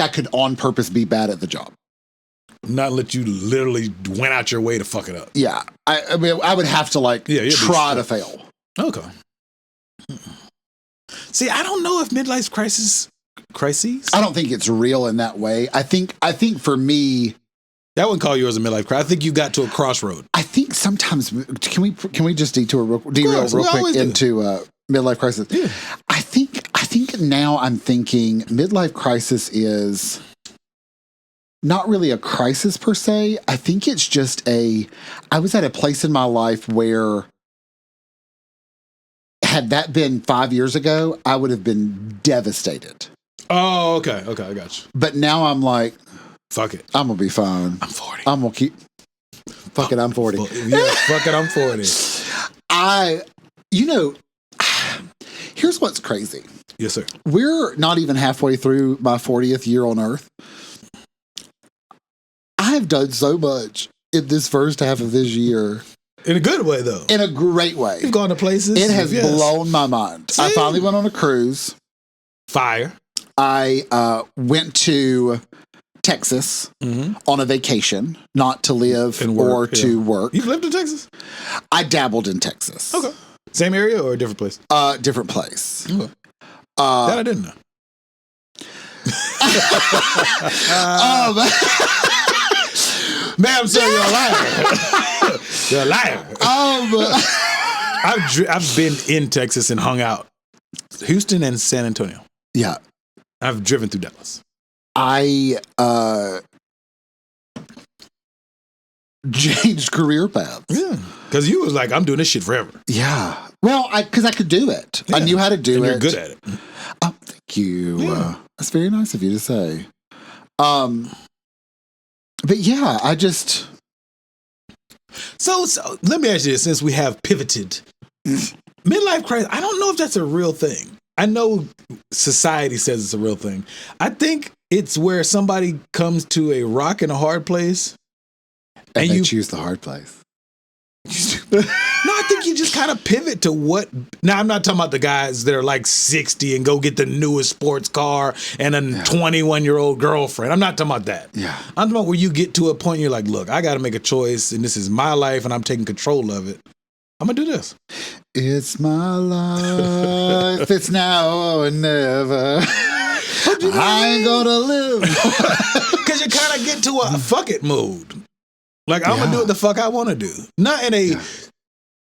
could on purpose be bad at the job. Not let you literally went out your way to fuck it up. Yeah. I mean, I would have to try to fail. Okay. See, I don't know if midlife crises. I don't think it's real in that way. I think for me, I wouldn't call yours a midlife crisis. I think you got to a crossroad. I think sometimes can we just derail real quick into midlife crisis? Yeah. I think now I'm thinking midlife crisis is not really a crisis per se. I think it's just I was at a place in my life where had that been 5 years ago, I would have been devastated. Oh, okay, I got you. But now I'm like, fuck it. I'm going to be fine. I'm 40. I'm going to keep... Fuck it, I'm 40. Yeah, fuck it, I'm 40. Here's what's crazy. Yes, sir. We're not even halfway through my 40th year on Earth. I have done so much in this first half of this year. In a good way, though. In a great way. You've gone to places. It has blown my mind. See? I finally went on a cruise. Fire. I went to Texas on a vacation, not to live or to work. You've lived in Texas? I dabbled in Texas. Okay. Same area or a different place? Different place. Okay. That I didn't know. Ma'am, sir, you're a liar. You're a liar. I've been in Texas and hung out. Houston and San Antonio. Yeah. I've driven through Dallas. I changed career paths. Yeah. Because you was like, I'm doing this shit forever. Yeah. Well, because I could do it. Yeah. I knew how to do it. You're good at it. Oh, thank you. Yeah. That's very nice of you to say. But yeah, I just... So let me ask you this, since we have pivoted. Midlife crisis, I don't know if that's a real thing. I know society says it's a real thing. I think it's where somebody comes to a rock and a hard place. And you choose the hard place. No, I think you just kind of pivot to what. Now, I'm not talking about the guys that are like 60 and go get the newest sports car and a 21-year-old girlfriend. I'm not talking about that. Yeah. I'm talking about where you get to a point you're like, look, I got to make a choice and this is my life and I'm taking control of it. I'm going to do this. It's my life. It's now or never. I ain't going to live. Because you kind of get to a fuck it mood. Like, I'm going to do what the fuck I want to do. Not in a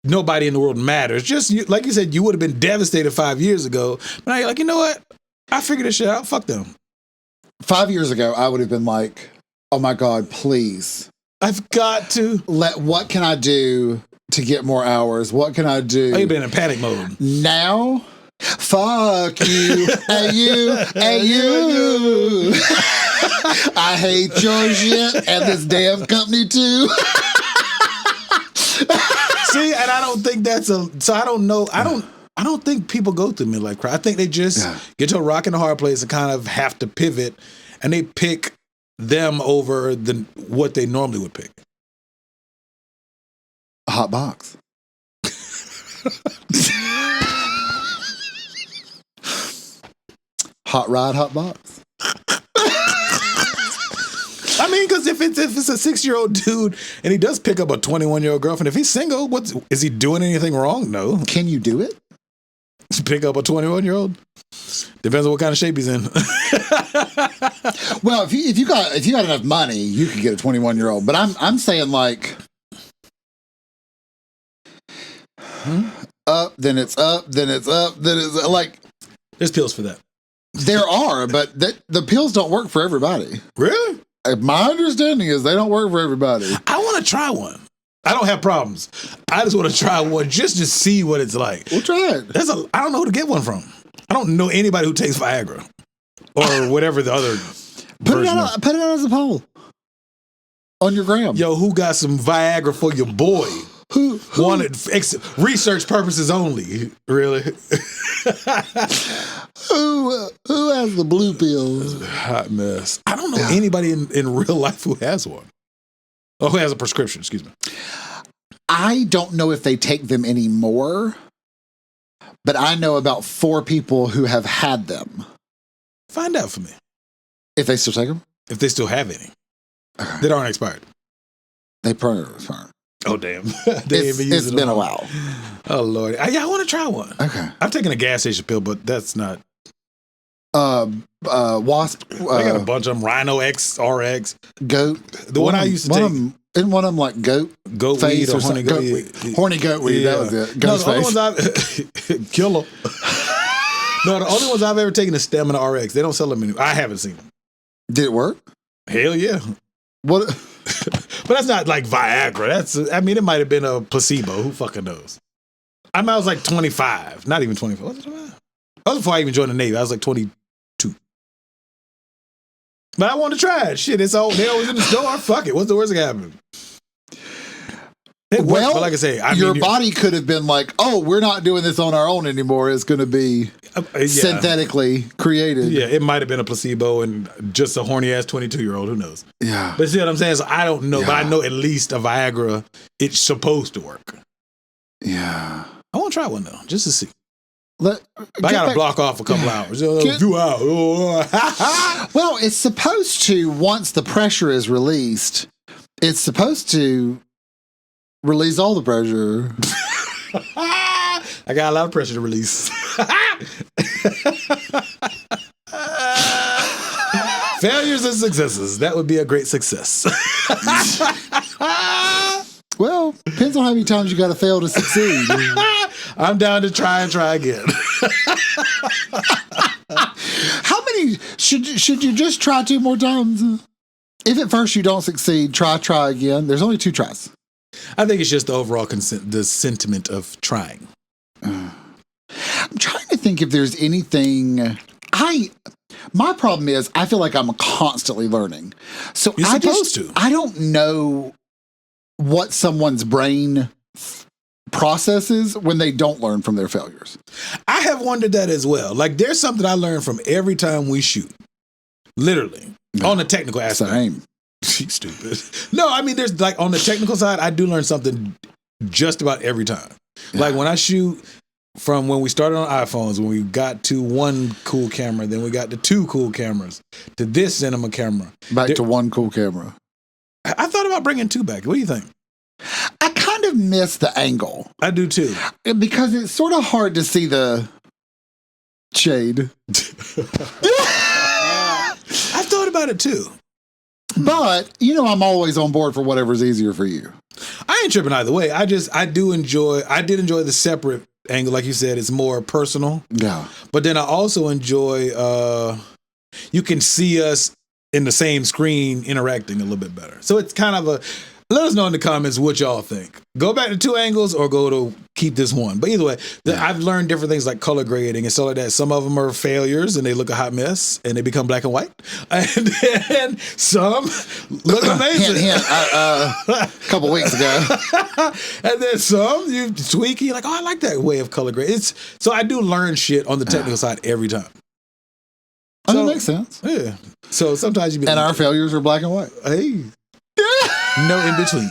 nobody in the world matters. Just, like you said, you would have been devastated 5 years ago. But now you're like, you know what? I figured this shit out. Fuck them. 5 years ago, I would have been like, oh my God, please. I've got to. What can I do to get more hours? What can I do? Oh, you've been in panic mode. Now, fuck you, and you, and you. I hate your shit and this damn company too. See, and I don't think so I don't know. I don't think people go through midlife crisis. I think they just get to a rock and a hard place and kind of have to pivot, and they pick them over what they normally would pick. A hot box. Hot ride, hot box. I mean, because if it's a 6-year-old dude and he does pick up a 21-year-old girlfriend, if he's single, is he doing anything wrong? No. Can you do it? Pick up a 21-year-old? Depends on what kind of shape he's in. Well, if you got enough money, you could get a 21-year-old. But I'm saying like up, then it's up, then it's up, then it's like. There's pills for that. There are, but the pills don't work for everybody. Really? My understanding is they don't work for everybody. I want to try one. I don't have problems. I just want to try one just to see what it's like. We'll try it. I don't know who to get one from. I don't know anybody who takes Viagra or whatever the other. Put it out as a poll on your gram. Yo, who got some Viagra for your boy? Who wanted research purposes only? Really? Who has the blue pills? Hot mess. I don't know anybody in real life who has one. Oh, who has a prescription? Excuse me. I don't know if they take them anymore, but I know about 4 people who have had them. Find out for me. If they still take them? If they still have any. Okay. That aren't expired. They probably are expired. Oh, damn. It's been a while. Oh, Lord. I want to try one. Okay. I've taken a gas station pill, but that's not. Wasp. I got a bunch of them. Rhino X, RX. Goat. The one I used to take. Isn't one of them like goat weed or horny goat weed? Horny goat weed. Yeah. That was it. No, Ghost the only face. ones I've killer. No, the only ones I've ever taken is Stamina RX. They don't sell them anymore. I haven't seen them. Did it work? Hell yeah. What? But that's not like Viagra. It might have been a placebo. Who fucking knows? I was like 25. Not even 24. Was it 25? That was before I even joined the Navy. I was like 22. But I wanted to try it. Shit, it's all they always in the store. Fuck it. What's the worst that can happen? It works, but like I say, your body could have been like, "Oh, we're not doing this on our own anymore. It's going to be synthetically created." Yeah, it might have been a placebo and just a horny ass 22-year-old. Who knows? Yeah, but see what I'm saying? So I don't know, but I know at least a Viagra, it's supposed to work. Yeah, I want to try one though, just to see. But I got to block off a couple hours. 2 hours. Well, it's supposed to, once the pressure is released, it's supposed to release all the pressure. I got a lot of pressure to release. Failures and successes. That would be a great success. Well, depends on how many times you got to fail to succeed. I'm down to try again. How many should you just try 2 more times? If at first you don't succeed, try again. There's only 2 tries. I think it's just the overall the sentiment of trying. I'm trying to think if there's anything. My problem is I feel like I'm constantly learning. So You're supposed to. I don't know what someone's brain processes when they don't learn from their failures. I have wondered that as well. Like there's something I learn from every time we shoot. Literally. On the technical aspect. Same. Stupid. No, I mean there's like on the technical side, I do learn something just about every time. Yeah. Like when I shoot from when we started on iPhones, when we got to 1 cool camera, then we got to 2 cool cameras, to this cinema camera. Back to 1 cool camera. I thought about bringing 2 back. What do you think? I kind of miss the angle. I do too. Because it's sort of hard to see the shade. I thought about it too. But, I'm always on board for whatever's easier for you. I ain't tripping either way. I did enjoy the separate angle. Like you said, it's more personal. Yeah. But then I also enjoy, you can see us in the same screen interacting a little bit better. So it's kind of let us know in the comments what y'all think. Go back to 2 angles or go to keep this 1. But either way, I've learned different things like color grading and stuff like that. Some of them are failures and they look a hot mess and they become black and white. And then some look amazing. Hint, a couple weeks ago. And then some you tweak, you're like, oh, I like that way of color grading. So I do learn shit on the technical side every time. So, that makes sense. Yeah. So sometimes you be and our failures are black and white. Hey. No in between.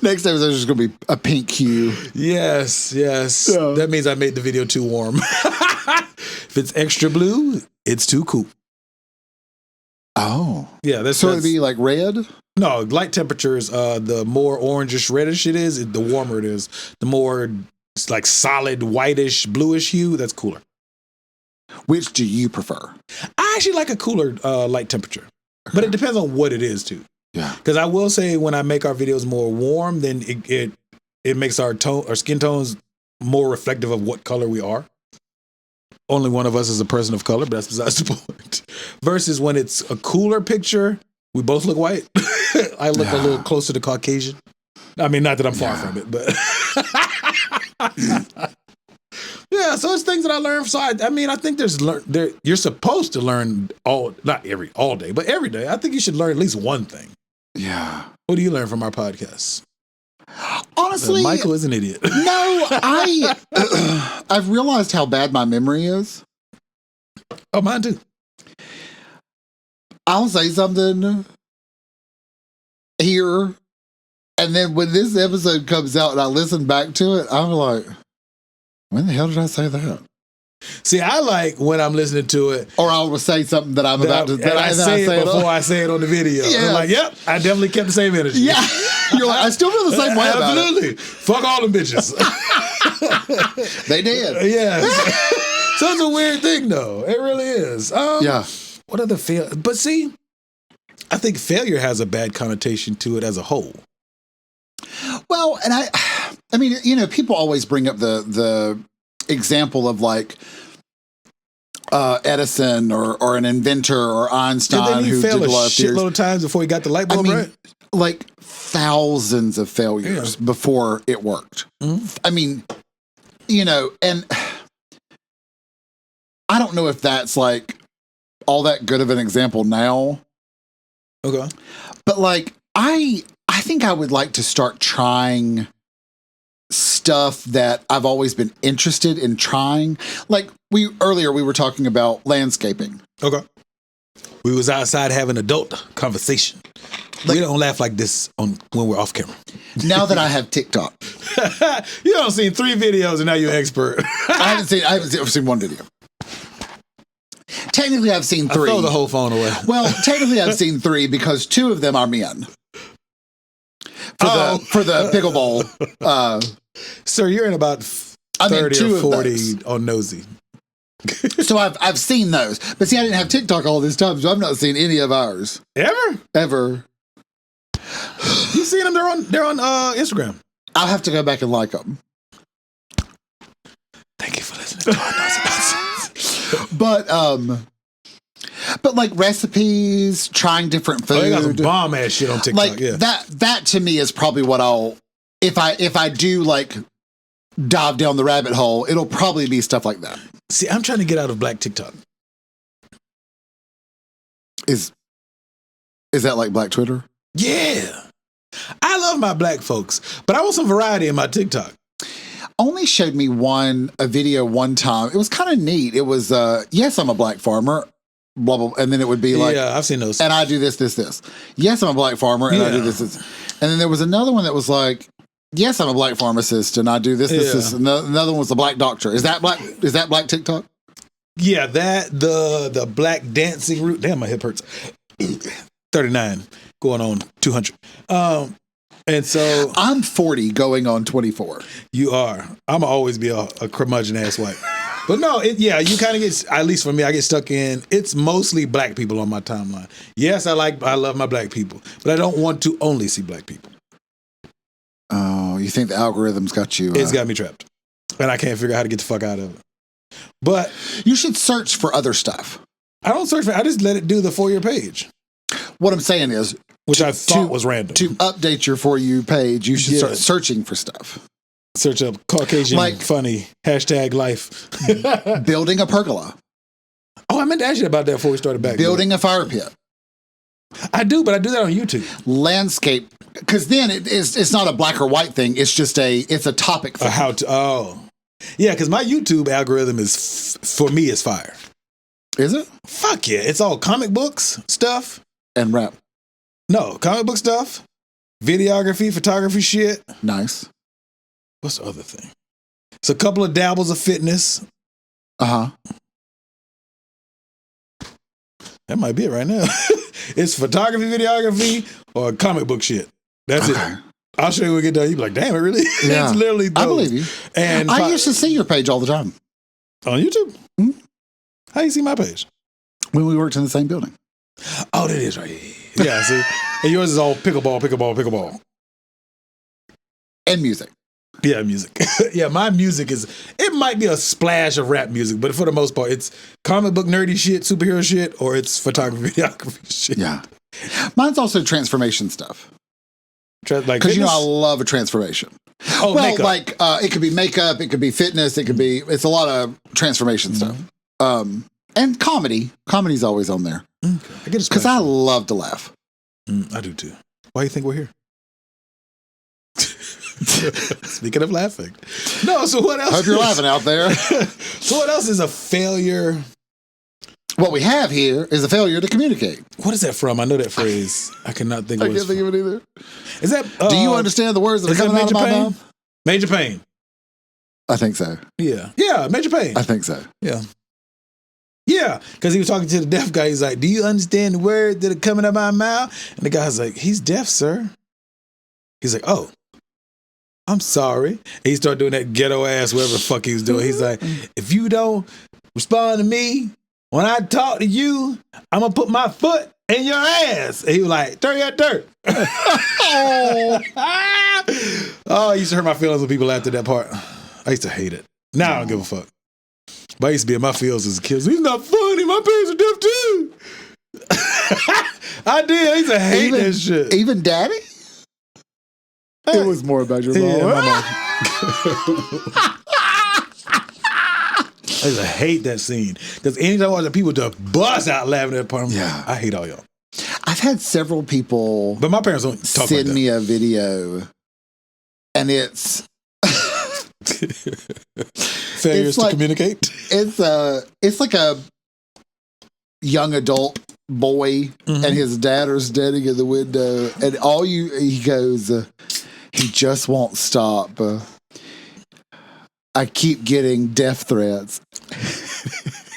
Next episode is going to be a pink hue. Yes. Yeah. That means I made the video too warm. If it's extra blue, it's too cool. Oh. Yeah. It'd be like red? No, light temperatures, the more orangish, reddish it is, the warmer it is. The more like solid, whitish, bluish hue, that's cooler. Which do you prefer? I actually like a cooler light temperature. But it depends on what it is too. Yeah. Because I will say when I make our videos more warm, then it makes our skin tones more reflective of what color we are. Only one of us is a person of color, but that's besides the point. Versus when it's a cooler picture, we both look white. I look a little closer to Caucasian. I mean, not that I'm far from it, but yeah, so it's things that I learned. So I think you're supposed to learn all day, but every day. I think you should learn at least one thing. Yeah. What do you learn from our podcast? Honestly, Michael is an idiot. No, I've realized how bad my memory is. Oh, mine too. I'll say something here, and then when this episode comes out and I listen back to it, I'm like, when the hell did I say that? See, I like when I'm listening to it. Or I will say something that I'm about to I say it before I say it on the video. Yeah. I'm like, yep, I definitely kept the same energy. Yeah. You're like, I still feel the same way about it. Absolutely. Fuck all them bitches. They did. Yeah. So it's a weird thing, though. It really is. Yeah. What other fail? But see, I think failure has a bad connotation to it as a whole. Well, and I mean, people always bring up the example of like Edison or an inventor or Einstein who did a lot of shitload of times before he got the light bulb right. Like thousands of failures before it worked. Mm-hmm. I mean, and I don't know if that's like all that good of an example now. Okay. But like I I think I would like to start trying stuff that I've always been interested in trying. Like earlier we were talking about landscaping. Okay. We was outside having adult conversation. We don't laugh like this when we're off camera. Now that I have TikTok. You don't seen 3 videos and now you're an expert. I haven't seen one video. Technically, I've seen 3. I throw the whole phone away. Well, technically, I've seen 3 because 2 of them are men. For the pickleball. Sir, you're in about 30 or 40 on Nosy. So I've seen those. But see, I didn't have TikTok all this time, so I've not seen any of ours. Ever. You seen them? They're on Instagram. I'll have to go back and like them. Thank you for listening to our nonsense. But like recipes, trying different food. Oh, you got some bomb ass shit on TikTok. Like that to me is probably what I'll if I do like dive down the rabbit hole, it'll probably be stuff like that. See, I'm trying to get out of Black TikTok. Is that like Black Twitter? Yeah. I love my Black folks, but I want some variety in my TikTok. Only showed me a video one time. It was kind of neat. It was, yes, I'm a Black farmer, blah, blah, and then it would be like, yeah, I've seen those. And I do this. Yes, I'm a Black farmer, and I do this. And then there was another one that was like, yes, I'm a Black pharmacist, and I do this. And another one was the Black doctor. Is that Black TikTok? Yeah, the Black dancing route. Damn, my hip hurts. 39, going on 200. And so I'm 40 going on 24. You are. I'm always be a curmudgeon ass white. But no, you kind of get, at least for me, I get stuck in, it's mostly Black people on my timeline. Yes, I love my Black people, but I don't want to only see Black people. Oh, you think the algorithm's got you? It's got me trapped. And I can't figure out how to get the fuck out of it. But you should search for other stuff. I don't search for it. I just let it do the For You page. What I'm saying is, which I thought was random. To update your For You page, you should start searching for stuff. Search up Caucasian funny #life. Building a pergola. Oh, I meant to ask you about that before we started back. Building a fire pit. I do, but I do that on YouTube. Landscape, because then it's not a black or white thing. It's just it's a topic thing. Yeah, because my YouTube algorithm for me is fire. Is it? Fuck yeah. It's all comic books stuff. And rap. No, comic book stuff, videography, photography shit. Nice. What's the other thing? It's a couple of dabbles of fitness. Uh-huh. That might be it right now. It's photography, videography, or comic book shit. That's it. I'll show you when we get done. You'll be like, damn, it really? Yeah. It's literally those. I believe you. And I used to see your page all the time. On YouTube? Mm-hmm. How you see my page? When we worked in the same building. Oh, that is right. Yeah, see? And yours is all pickleball. And music. Yeah, music. Yeah, my music it might be a splash of rap music, but for the most part, it's comic book nerdy shit, superhero shit, or it's photography, videography shit. Yeah. Mine's also transformation stuff. Because I love a transformation. Oh, well, makeup. like it could be makeup, it could be fitness, it's a lot of transformation stuff. And comedy. Comedy's always on there. Okay. Because I love to laugh. I do too. Why do you think we're here? Speaking of laughing. No, so what else? I hope you're laughing out there. So what else is a failure? What we have here is a failure to communicate. What is that from? I know that phrase. I cannot think of it. I can't think of it either. Is that? Do you understand the words that are coming out of my mouth? Major pain. I think so. Yeah. Yeah, major pain. I think so. Yeah. Yeah, because he was talking to the deaf guy. He's like, do you understand the words that are coming out of my mouth? And the guy's like, he's deaf, sir. He's like, oh, I'm sorry. And he started doing that ghetto ass, whatever the fuck he was doing. He's like, if you don't respond to me, when I talk to you, I'm going to put my foot in your ass. And he was like, dirt, yeah, dirt. Oh, I used to hurt my feelings when people laughed at that part. I used to hate it. Now I don't give a fuck. But I used to be in my feels as a kid. He's not funny. My parents are deaf too. I did. I used to hate that shit. Even daddy? It was more about your mom. Yeah, my mom. I used to hate that scene. Because anytime I watch people just bust out laughing at that part, I hate all y'all. I I've had several people But my parents don't talk like send that. me a video, and it's Failures to like- communicate. it's like a young adult boy Mhm. and his dad are standing in the window, and he goes, he just won't stop. I keep getting death threats.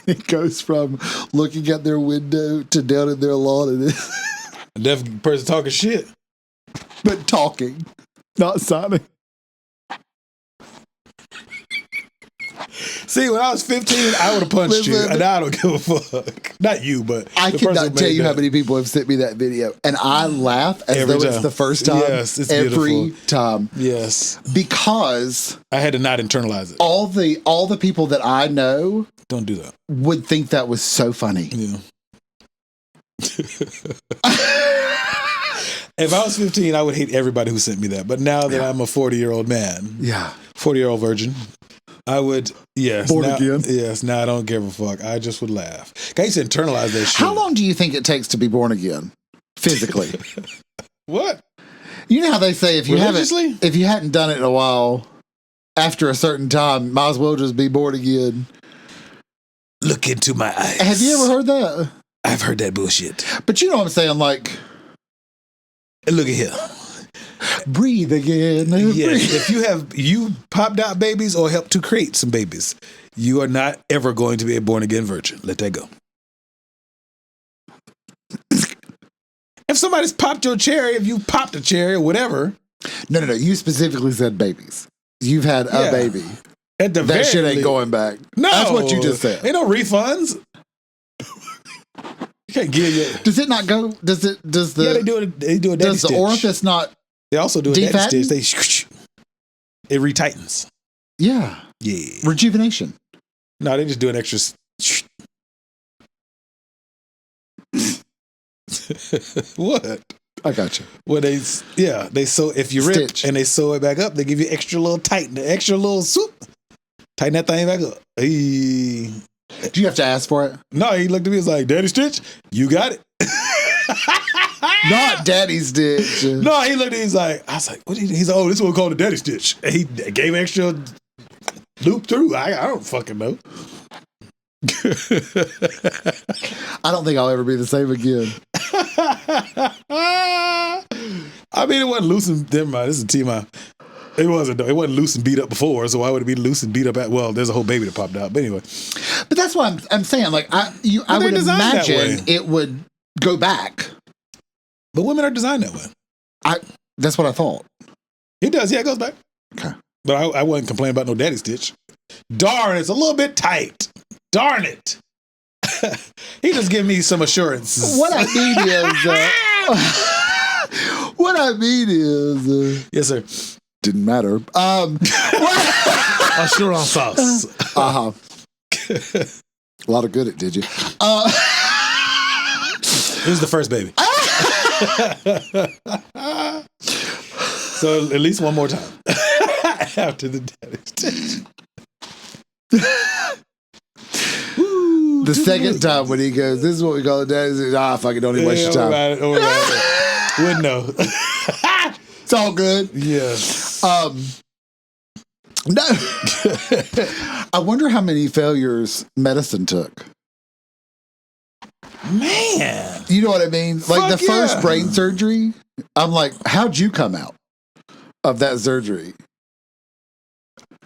It goes from looking at their window to down in their lawn, and A deaf person talking shit. but talking, not signing. See, when I was 15, I would have punched you, Listen. and I don't give a fuck. Not you, but I the person cannot who tell made you how that. many people have sent me that video, and I laugh as Every though it's time. the first time. Yes, it's every beautiful. time, Yes, because I had to not internalize it. all the people that I know Don't do that. would think that was so funny. Yeah. If I was 15, I would hate everybody who sent me that. But now that I'm a 40-year-old man, Yeah. 40-year-old virgin, I would, yes. Born now, again. Yes, now I don't give a fuck. I just would laugh. I used to internalize that shit. How long do you think it takes to be born again, physically? What? You know how they say if you Religiously? hadn't done it in a while, after a certain time, might as well just be born again. Look into my eyes. Have you ever heard that? I've heard that bullshit. But you know what I'm saying? Like, Look at here. breathe again. Yes, if you popped out babies or helped to create some babies, you are not ever going to be a born again virgin. Let that go. If somebody's popped your cherry, if you popped a cherry or whatever, No. You specifically said babies. You've had a Yeah. baby. at the That very shit ain't least- going back. No, That's what you just said. Ain't no refunds. You can't give you. Does it not go? Does the Yeah, they do it. They do a daddy does the stitch. orifice not? They also do a daddy defatten? stitch. It retightens. Yeah, Yeah. rejuvenation. No, they just do an extra. What? I got you. Well, they sew. If you rip Stitch. and they sew it back up, they give you extra little tighten, extra little swoop. Tighten that thing back up. Hey. Do you have to ask for it? No, he looked at me. He was like, "Daddy stitch, you got it." Not daddy's stitch. No, he looked at me. He's like, I was like, "What?" He's like, "Oh, this is what we call the daddy stitch." And he gave extra loop through. I don't fucking know. I don't think I'll ever be the same again. I mean, it wasn't loose and never mind. This is TMI. It wasn't though. It wasn't loose and beat up before, so why would it be loose and beat up at? Well, there's a whole baby that popped out. But anyway, But that's what I'm saying. Like I they're would designed that imagine way. it would go back. but women are designed that way. That's what I thought. It does. Yeah, it goes back. Okay. But I wasn't complaining about no daddy stitch. Darn, it's a little bit tight. Darn it. He just gave me some assurances. What I mean is, what I mean is, Yes, sir. didn't matter. Assurance sauce. A lot of good it did you. It was the first baby. So at least one more time. After the daddy stitch. The second time when he goes, this is what we call it, daddy. Fuck it, don't even waste your time. Don't worry about it. Wouldn't know. It's all good. Yes. No. I wonder how many failures medicine took. Man. You know what I mean? Like the Fuck first yeah. brain surgery, I'm like, how'd you come out of that surgery?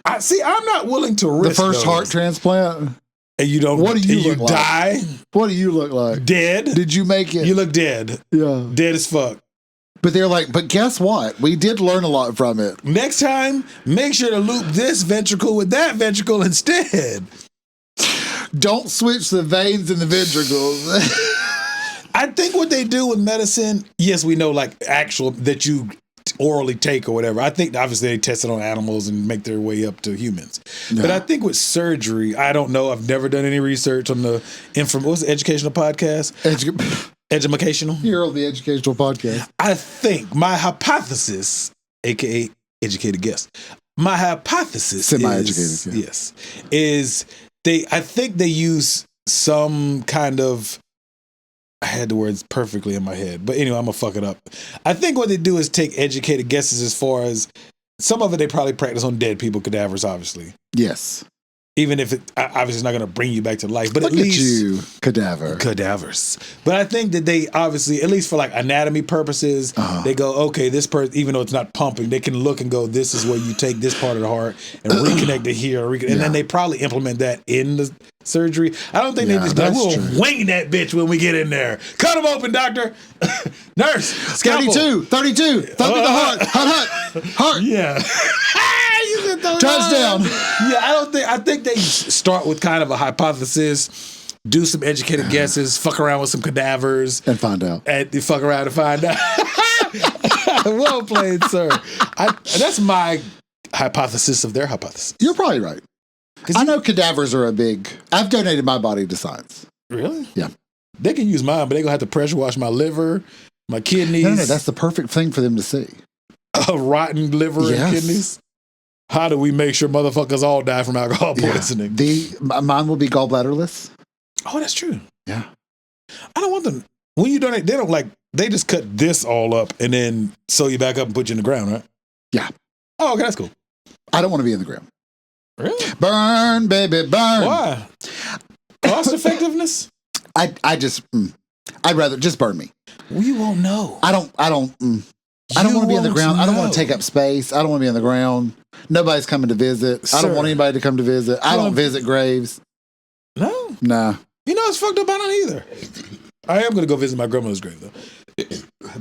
I'm not willing to risk The first those. heart transplant? And you don't. What do you and look like? die What do you look like? dead. Did you make it? You look dead. Yeah. Dead as fuck. But they're like, but guess what? We did learn a lot from it. Next time, make sure to loop this ventricle with that ventricle instead. Don't switch the veins and the ventricles. I think what they do with medicine, yes, we know like actual that you orally take or whatever. I think obviously they test it on animals and make their way up to humans. But I think with surgery, I don't know. I've never done any research on the what's the educational podcast? Educational? Here on the educational podcast. I think my hypothesis, aka educated guess, my hypothesis Semi-educated, yeah. yes, is I think they use some kind of I had the words perfectly in my head. But anyway, I'm going to fuck it up. I think what they do is take educated guesses as far as some of it they probably practice on dead people, cadavers, obviously. Yes. Even if it obviously is not going to bring you back to life. But Look at least. At you, cadaver. Cadavers. But I think that they obviously, at least for like anatomy purposes, they go, okay, this person, even though it's not pumping, they can look and go, this is where you take this part of the heart and reconnect it here. And then they probably implement that in the surgery. I don't think they just go, we'll wing that bitch when we get in there. Cut him open, doctor. Nurse. Scalpel. 32. Thump in the heart. Heart. Yeah. Touchdown. Yeah, I think they start with kind of a hypothesis, do some educated guesses, fuck around with some cadavers. And find out. And fuck around and find out. Well played, sir. That's my hypothesis of their hypothesis. You're probably right. I know cadavers are I've donated my body to science. Really? Yeah. They can use mine, but they're going to have to pressure wash my liver, my kidneys. No, that's the perfect thing for them to see. A rotten liver and kidneys. How do we make sure motherfuckers all die from alcohol poisoning? Mine will be gallbladderless. Oh, that's true. Yeah. I don't want them. When you donate, they just cut this all up and then sew you back up and put you in the ground, right? Yeah. Oh, okay, that's cool. I don't want to be in the ground. Really? Burn, baby, burn. Why? Cost effectiveness? I'd rather just burn me. We won't know. I don't want to be in the ground. I don't want to take up space. I don't want to be in the ground. Nobody's coming to visit. Sir. I don't want anybody to come to visit. I don't visit graves. No? Nah. You know, it's fucked up. I don't either. I am going to go visit my grandmother's grave, though.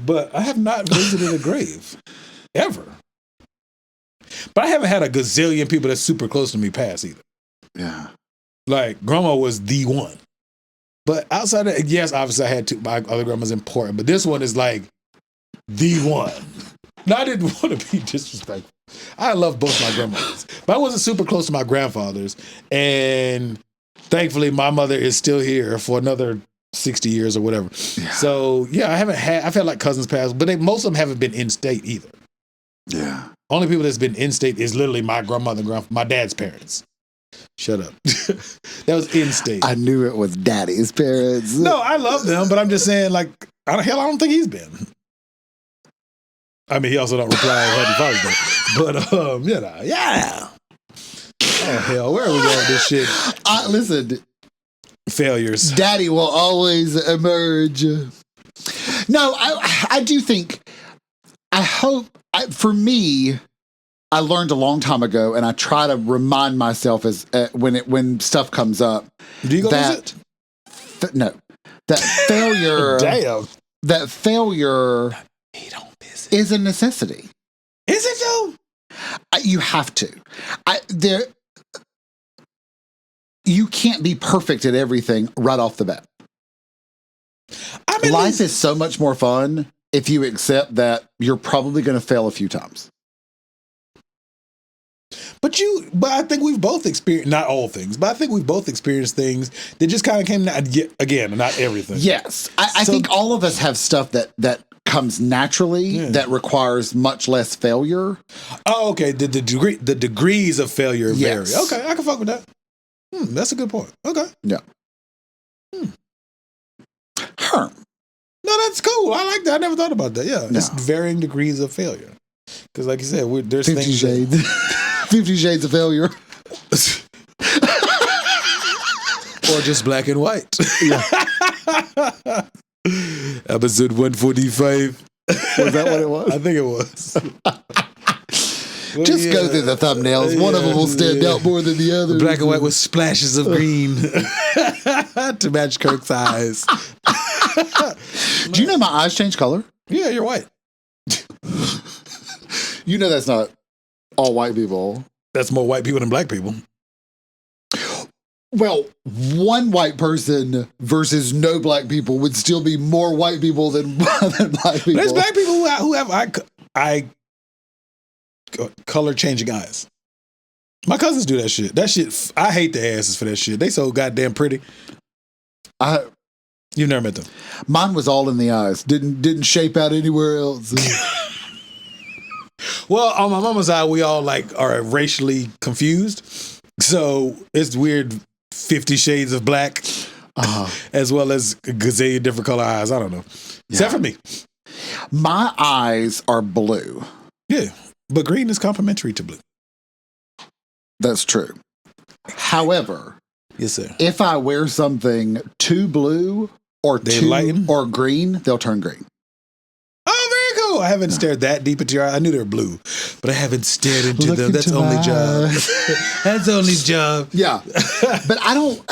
But I have not visited a grave. Ever. But I haven't had a gazillion people that's super close to me pass either. Yeah. Like, grandma was the one. But outside of, yes, obviously I had two. My other grandma's important. But this one is like the one. Now, I didn't want to be disrespectful. I love both my grandmothers. But I wasn't super close to my grandfathers. And thankfully, my mother is still here for another 60 years or whatever. Yeah. So, yeah, I've had like cousins pass, but most of them haven't been in state either. Yeah. Only people that's been in state is literally my grandmother and my dad's parents. Shut up. That was in state. I knew it was daddy's parents. No, I love them, but I'm just saying, like, I don't think he's been. I mean, he also don't reply Happy Father's Day. But, yeah. Oh, hell, where are we going with this shit? Listen. Failures. Daddy will always emerge. No, I do think, I hope, for me, I learned a long time ago, and I try to remind myself as when stuff comes up. Do you go visit? No. That failure. Damn. That failure He don't visit. Is a necessity. Is it though? You have to. You can't be perfect at everything right off the bat. Life is so much more fun if you accept that you're probably going to fail a few times. But I think we've both experienced, not all things, but I think we've both experienced things that just kind of came, again, not everything. Yes. I think all of us have stuff that comes naturally that requires much less failure. Oh, okay. The degrees of failure vary. Yes. Okay, I can fuck with that. That's a good point. Okay. Yeah. No, that's cool. I like that. I never thought about that. Yeah. No. It's varying degrees of failure. Because like you said, there's 50 things. Shades. 50 Shades of Failure. Or just black and white. Yeah. Episode 145. Was that what it was? I think it was. Just go through the thumbnails. One of them will stand out more than the other. Black and white with splashes of green to match Kirk's eyes. Do you know my eyes change color? Yeah, you're white. You know that's not all white people. That's more white people than black people. Well, one white person versus no black people would still be more white people than black people. There's black people who have eye color changing eyes. My cousins do that shit. That shit, I hate the asses for that shit. They so goddamn pretty. You've never met them. Mine was all in the eyes. Didn't shape out anywhere else. Well, on my mama's side, we all like are racially confused. So it's weird 50 shades of black as well as a gazillion different color eyes. I don't know. Except for me. My eyes are blue. Yeah. But green is complementary to blue. That's true. However, Yes, sir. if I wear something too blue or or green, they'll turn green. Oh, very cool. I haven't stared that deep into your eyes. I knew they were blue, but I haven't stared into them. That's only job. That's only job. Yeah. But I don't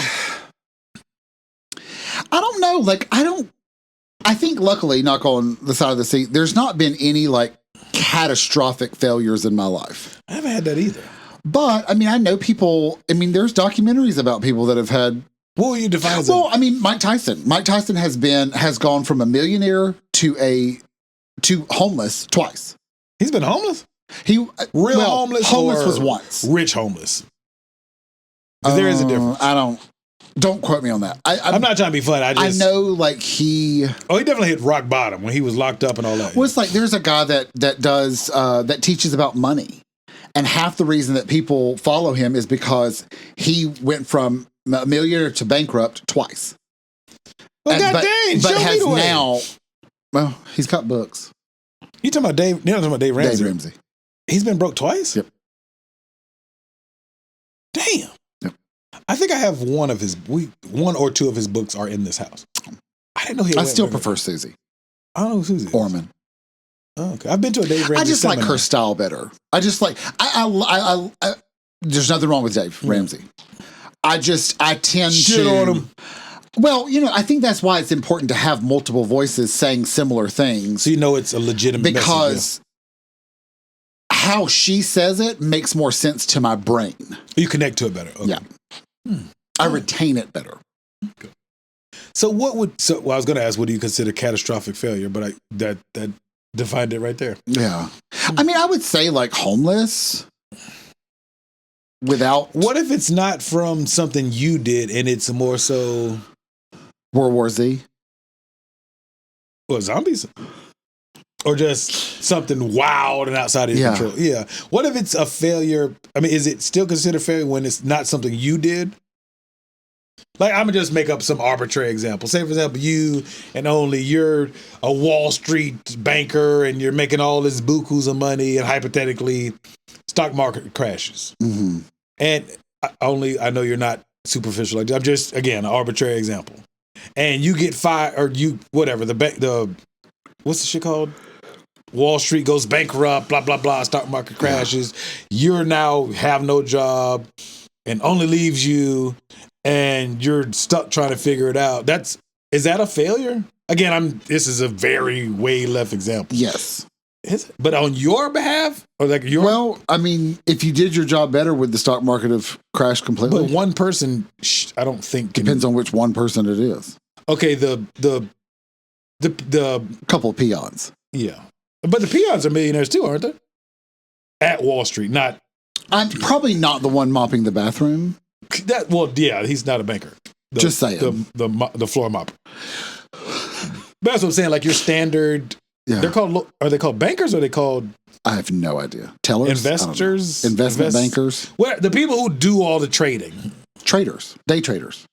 know. Like, I think luckily, knock on the side of the seat, there's not been any like catastrophic failures in my life. I haven't had that either. But I mean, I know people, there's documentaries about people that have had. What will you define as Well, Mike Tyson. Mike Tyson has gone from a millionaire to homeless twice. He's been homeless? Homeless was once. Rich homeless. Because there is a difference. Don't quote me on that. I'm not trying to be funny. I know, like, he definitely hit rock bottom when he was locked up and all that. Well, it's like there's a guy that teaches about money. And half the reason that people follow him is because he went from a millionaire to bankrupt twice. Well, goddamn, but has now. Well, he's got books. You talking about Dave? You're not talking about Dave Ramsey. Dave Ramsey. He's been broke twice. Yep. Damn. Yep. I think I have one or two of his books are in this house. I didn't know he. I still prefer Susie. I don't know who Susie is. Orman. Oh, okay. I've been to a Dave Ramsey I just seminar. like her style better. I just like I there's nothing wrong with Dave Ramsey. I tend Shit to on him. Well, I think that's why it's important to have multiple voices saying similar things. So you know it's a legitimate because how she says it makes more sense to my brain. You connect to it better. Okay. Yeah. I retain it better. Okay. So I was going to ask, what do you consider catastrophic failure? But that defined it right there. Yeah. I would say like homeless without. What if it's not from something you did and it's more so World War Z? Or zombies? Or just something wild and outside of your control? Yeah. What if it's a failure? Is it still considered failure when it's not something you did? Like, I'm going to just make up some arbitrary example. Say, for example, you're a Wall Street banker and you're making all this bukus of money and hypothetically stock market crashes. Mm-hmm. And I know you're not superficial. I'm just, again, an arbitrary example. And you get fired or whatever, what's the shit called? Wall Street goes bankrupt, blah, blah, blah, stock market crashes. You're now have no job and only leaves you. And you're stuck trying to figure it out. Is that a failure? Again, this is a very way left example. Yes. Is it? But on your behalf? Or like your if you did your job better, would the stock market have crashed completely? But one person, I don't think depends on which one person it is. Okay, the couple of peons. Yeah. But the peons are millionaires too, aren't they? At Wall Street, not. I'm probably not the one mopping the bathroom. He's not a banker. Just saying. The floor mopper. That's what I'm saying. Like your standard. Yeah. Are they called bankers or are they called? I have no idea. Tellers? Investors? Investment bankers? Well, the people who do all the trading. Traders. Day traders.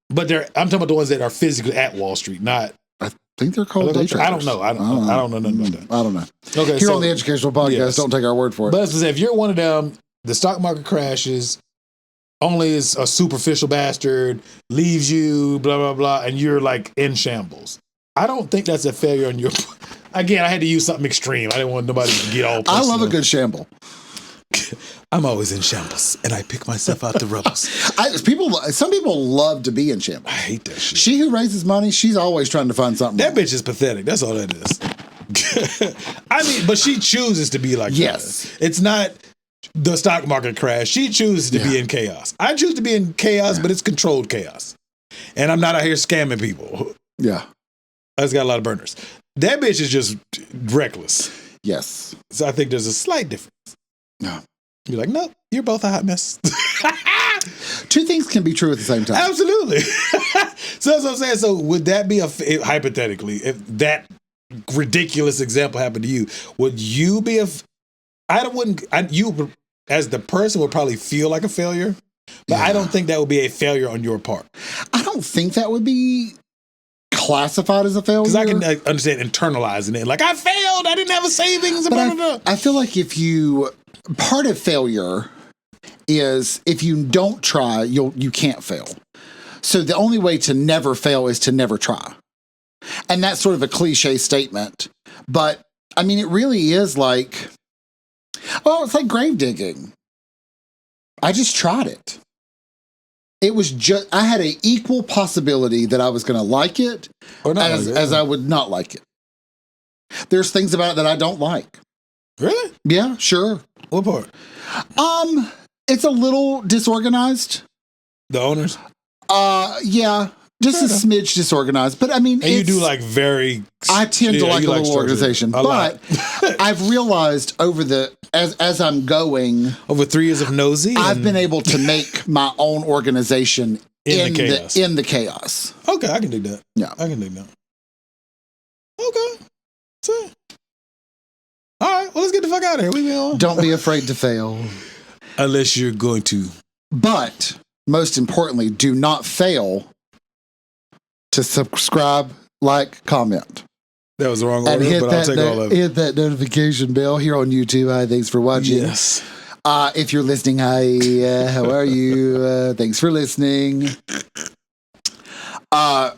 But I'm talking about the ones that are physically at Wall Street, not. I think they're called day traders. I don't know. I don't know nothing about that. I don't know. Okay, Here on the Educational Podcast, don't take our word for it. But as I say, if you're one of them, the stock market crashes, only is a superficial bastard, leaves you, blah, blah, blah, and you're like in shambles. I don't think that's a failure on your. Again, I had to use something extreme. I didn't want nobody to get all personal. I love a good shamble. I'm always in shambles, and I pick myself out the rubbles. Some people love to be in shambles. I hate that shit. She who raises money, she's always trying to find something. That bitch is pathetic. That's all that is. But she chooses to be like that. It's not the stock market crash. She chooses to be in chaos. I choose to be in chaos, but it's controlled chaos. And I'm not out here scamming people. Yeah. I just got a lot of burners. That bitch is just reckless. Yes. So I think there's a slight difference. No. You're like, nope, you're both a hot mess. Two things can be true at the same time. Absolutely. So that's what I'm saying. So would that be hypothetically, if that ridiculous example happened to you, would you be you as the person would probably feel like a failure But I don't think that would be a failure on your part. I don't think that would be classified as a failure. Because I can understand internalizing it. Like, I failed. I didn't have a savings. But I feel like part of failure is if you don't try, you can't fail. So the only way to never fail is to never try. And that's sort of a cliche statement. But, I mean, it really is like, it's like grave digging. I just tried it. It was just, I had an equal possibility that I was going to like it or not as I would not like it. There's things about it that I don't like. Really? Yeah, sure. What part? It's a little disorganized. The owners? Yeah. Just a smidge disorganized. But I mean, and you do like I tend to like a little organization. But I've realized as I'm going. Over 3 years of nosy. I've been able to make my own organization in the chaos. Okay, I can do that. Yeah. I can do that. Okay. So, all right, well, let's get the fuck out of here. Don't be afraid to fail. Unless you're going to. But most importantly, do not fail to subscribe, like, comment. That was the wrong order, but I'll take all of it. Hit that notification bell here on YouTube. Hi, thanks for watching. Yes. If you're listening, hi, how are you? Thanks for listening. I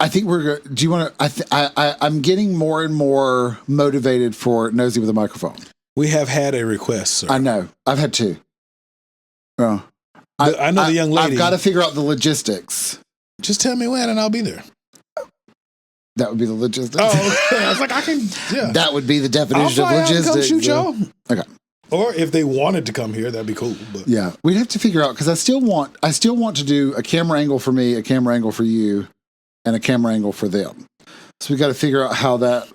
think do you want to, I'm getting more and more motivated for Nosy with a Microphone. We have had a request, sir. I know. I've had 2. Oh. I know the young lady. I've got to figure out the logistics. Just tell me when and I'll be there. That would be the logistics. Oh, okay. I was like, I can, yeah. That would be the definition of logistics. Come shoot y'all. Okay. Or if they wanted to come here, that'd be cool. But. Yeah. We'd have to figure out, because I still want to do a camera angle for me, a camera angle for you, and a camera angle for them. So we got to figure out how that.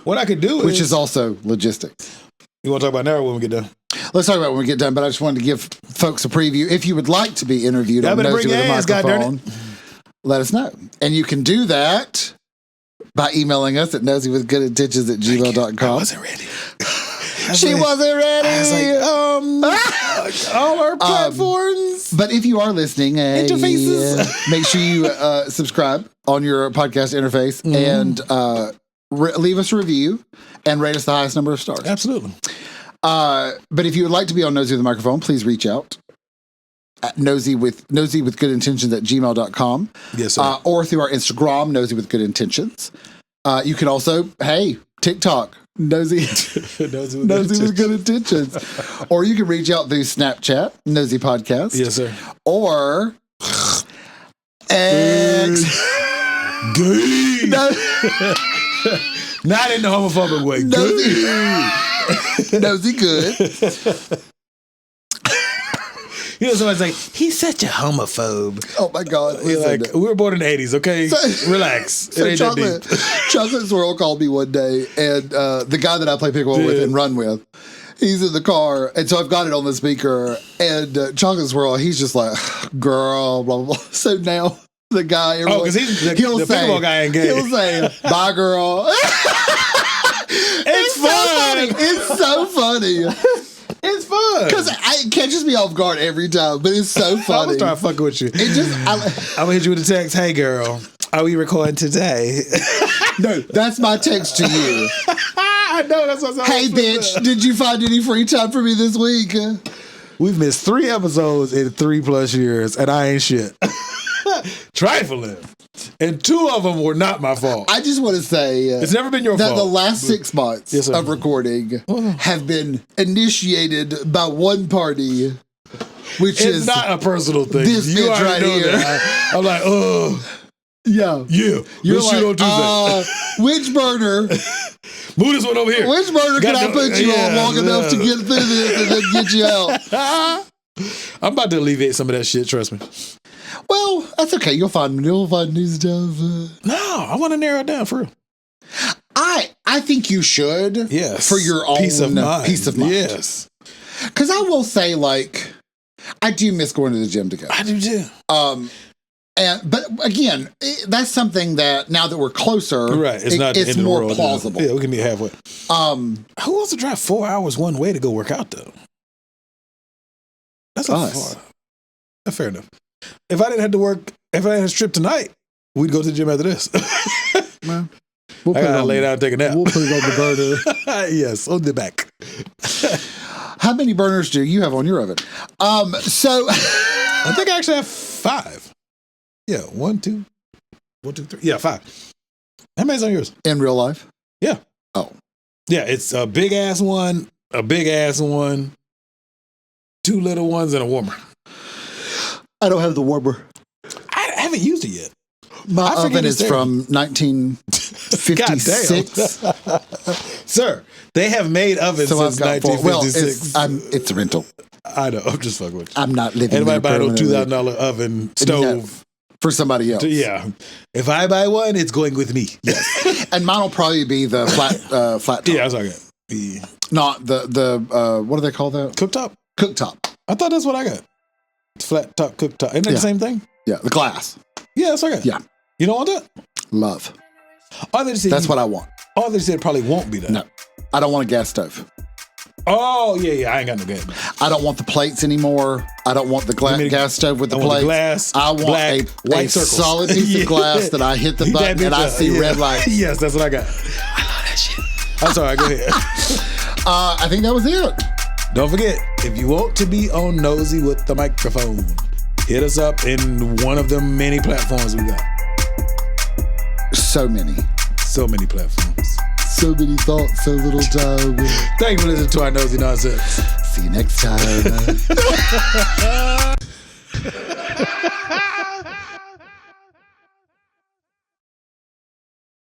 What I could do which is also logistics. You want to talk about now or when we get done? Let's talk about it when we get done, but I just wanted to give folks a preview. If you would like to be interviewed on Nosy with a Microphone, let us know. And you can do that by emailing us at nosywithgoodintentions@gmail.com. I wasn't ready. She wasn't ready. I was like, all our platforms. But if you are listening, interfaces, make sure you subscribe on your podcast interface and leave us a review and rate us the highest number of stars. Absolutely. But if you would like to be on Nosy with a Microphone, please reach out at nosywithgoodintentions@gmail.com. Yes, sir. Or through our Instagram, Nosy with Good Intentions. You can also, TikTok, Nosy with Good Intentions. Or you can reach out through Snapchat, Nosy Podcast. Yes, sir. Or X. Gay. Not in the homophobic way. Nosy good. You know, somebody's like, he's such a homophobe. Oh my God. You're like, we were born in the 80s, okay? Relax. So Chocolate Swirl called me one day, and the guy that I play pickleball with and run with, he's in the car, and so I've got it on the speaker, and Chocolate Swirl, he's just like, girl, blah, blah, blah. So now the guy, because he's the pickleball guy ain't gay. He'll say, bye, girl. It's fun. It's so funny. It's fun. Because it catches me off guard every time, but it's so funny. I'm going to start fucking with you. I'm going to hit you with a text. Hey, girl, are we recording today? No, that's my text to you. I know. That's what I'm saying. Hey, bitch, did you find any free time for me this week? We've missed 3 episodes in 3+ years, and I ain't shit. Trifling. And 2 of them were not my fault. I just want to say it's never been your fault. The last 6 months of recording have been initiated by one party, which is not a personal thing. This you bitch right here. I'm like, oh, yeah. You're like, on Tuesday. Which burner? Move this one over here. Which burner can I put you on long enough to get through this and then get you out? I'm about to alleviate some of that shit. Trust me. Well, that's okay. You'll find new stuff. No, I want to narrow it down for real. I think you should. Yes. For your own peace of mind. Yes. Because I will say, like, I do miss going to the gym together. I do too. But again, that's something that now that we're closer, right? It's more plausible. Yeah, we can be halfway. Who wants to drive 4 hours one way to go work out though? That's us. Fair enough. If I didn't have to work, if I didn't have to strip tonight, we'd go to the gym after this. Well, we'll I gotta lay down and take a nap. We'll put it on the burner. Yes, on the back. How many burners do you have on your oven? So I think I actually have 5. Yeah, 1, 2, 3. Yeah, 5. How many's on yours? in real life? Yeah. Oh. Yeah, it's a big ass one, 2 little ones, and a warmer. I don't have the warmer. I haven't used it yet. My I forget oven it's is there. from 1956. Sir, they have made ovens So I've since got 1956. it's a rental. I know, I'm just fucking with you. I'm not living Anybody there buy no permanently. $2,000 oven stove? For somebody else. Yeah. If I buy one, it's going with me. Yes. And mine will probably be the flat top. Yeah, that's what I got. The Not the what do they call that? cooktop? Cooktop. I thought that's what I got. Flat top cooktop. Isn't that the same thing? Yeah, the glass. Yeah, that's what I got. Yeah. You don't want that? Love. Oh, they said That's what I want. Oh, they said it probably won't be that. No. I don't want a gas stove. Oh, yeah. I ain't got no gas. I don't want the plates anymore. I don't want the gas stove with the I want plates. the glass, I want black, a white circles. solid piece Yeah. of glass that I hit the That button and bitch I up. see Yeah. red lights. Yes, that's what I got. I love that shit. I'm sorry, go ahead. I think that was it. Don't forget, if you want to be on Nosy with the microphone, hit us up in one of the many platforms we got. So many. So many platforms. So many thoughts, so little time. Thank you for listening to our Nosy Nonsense. See you next time.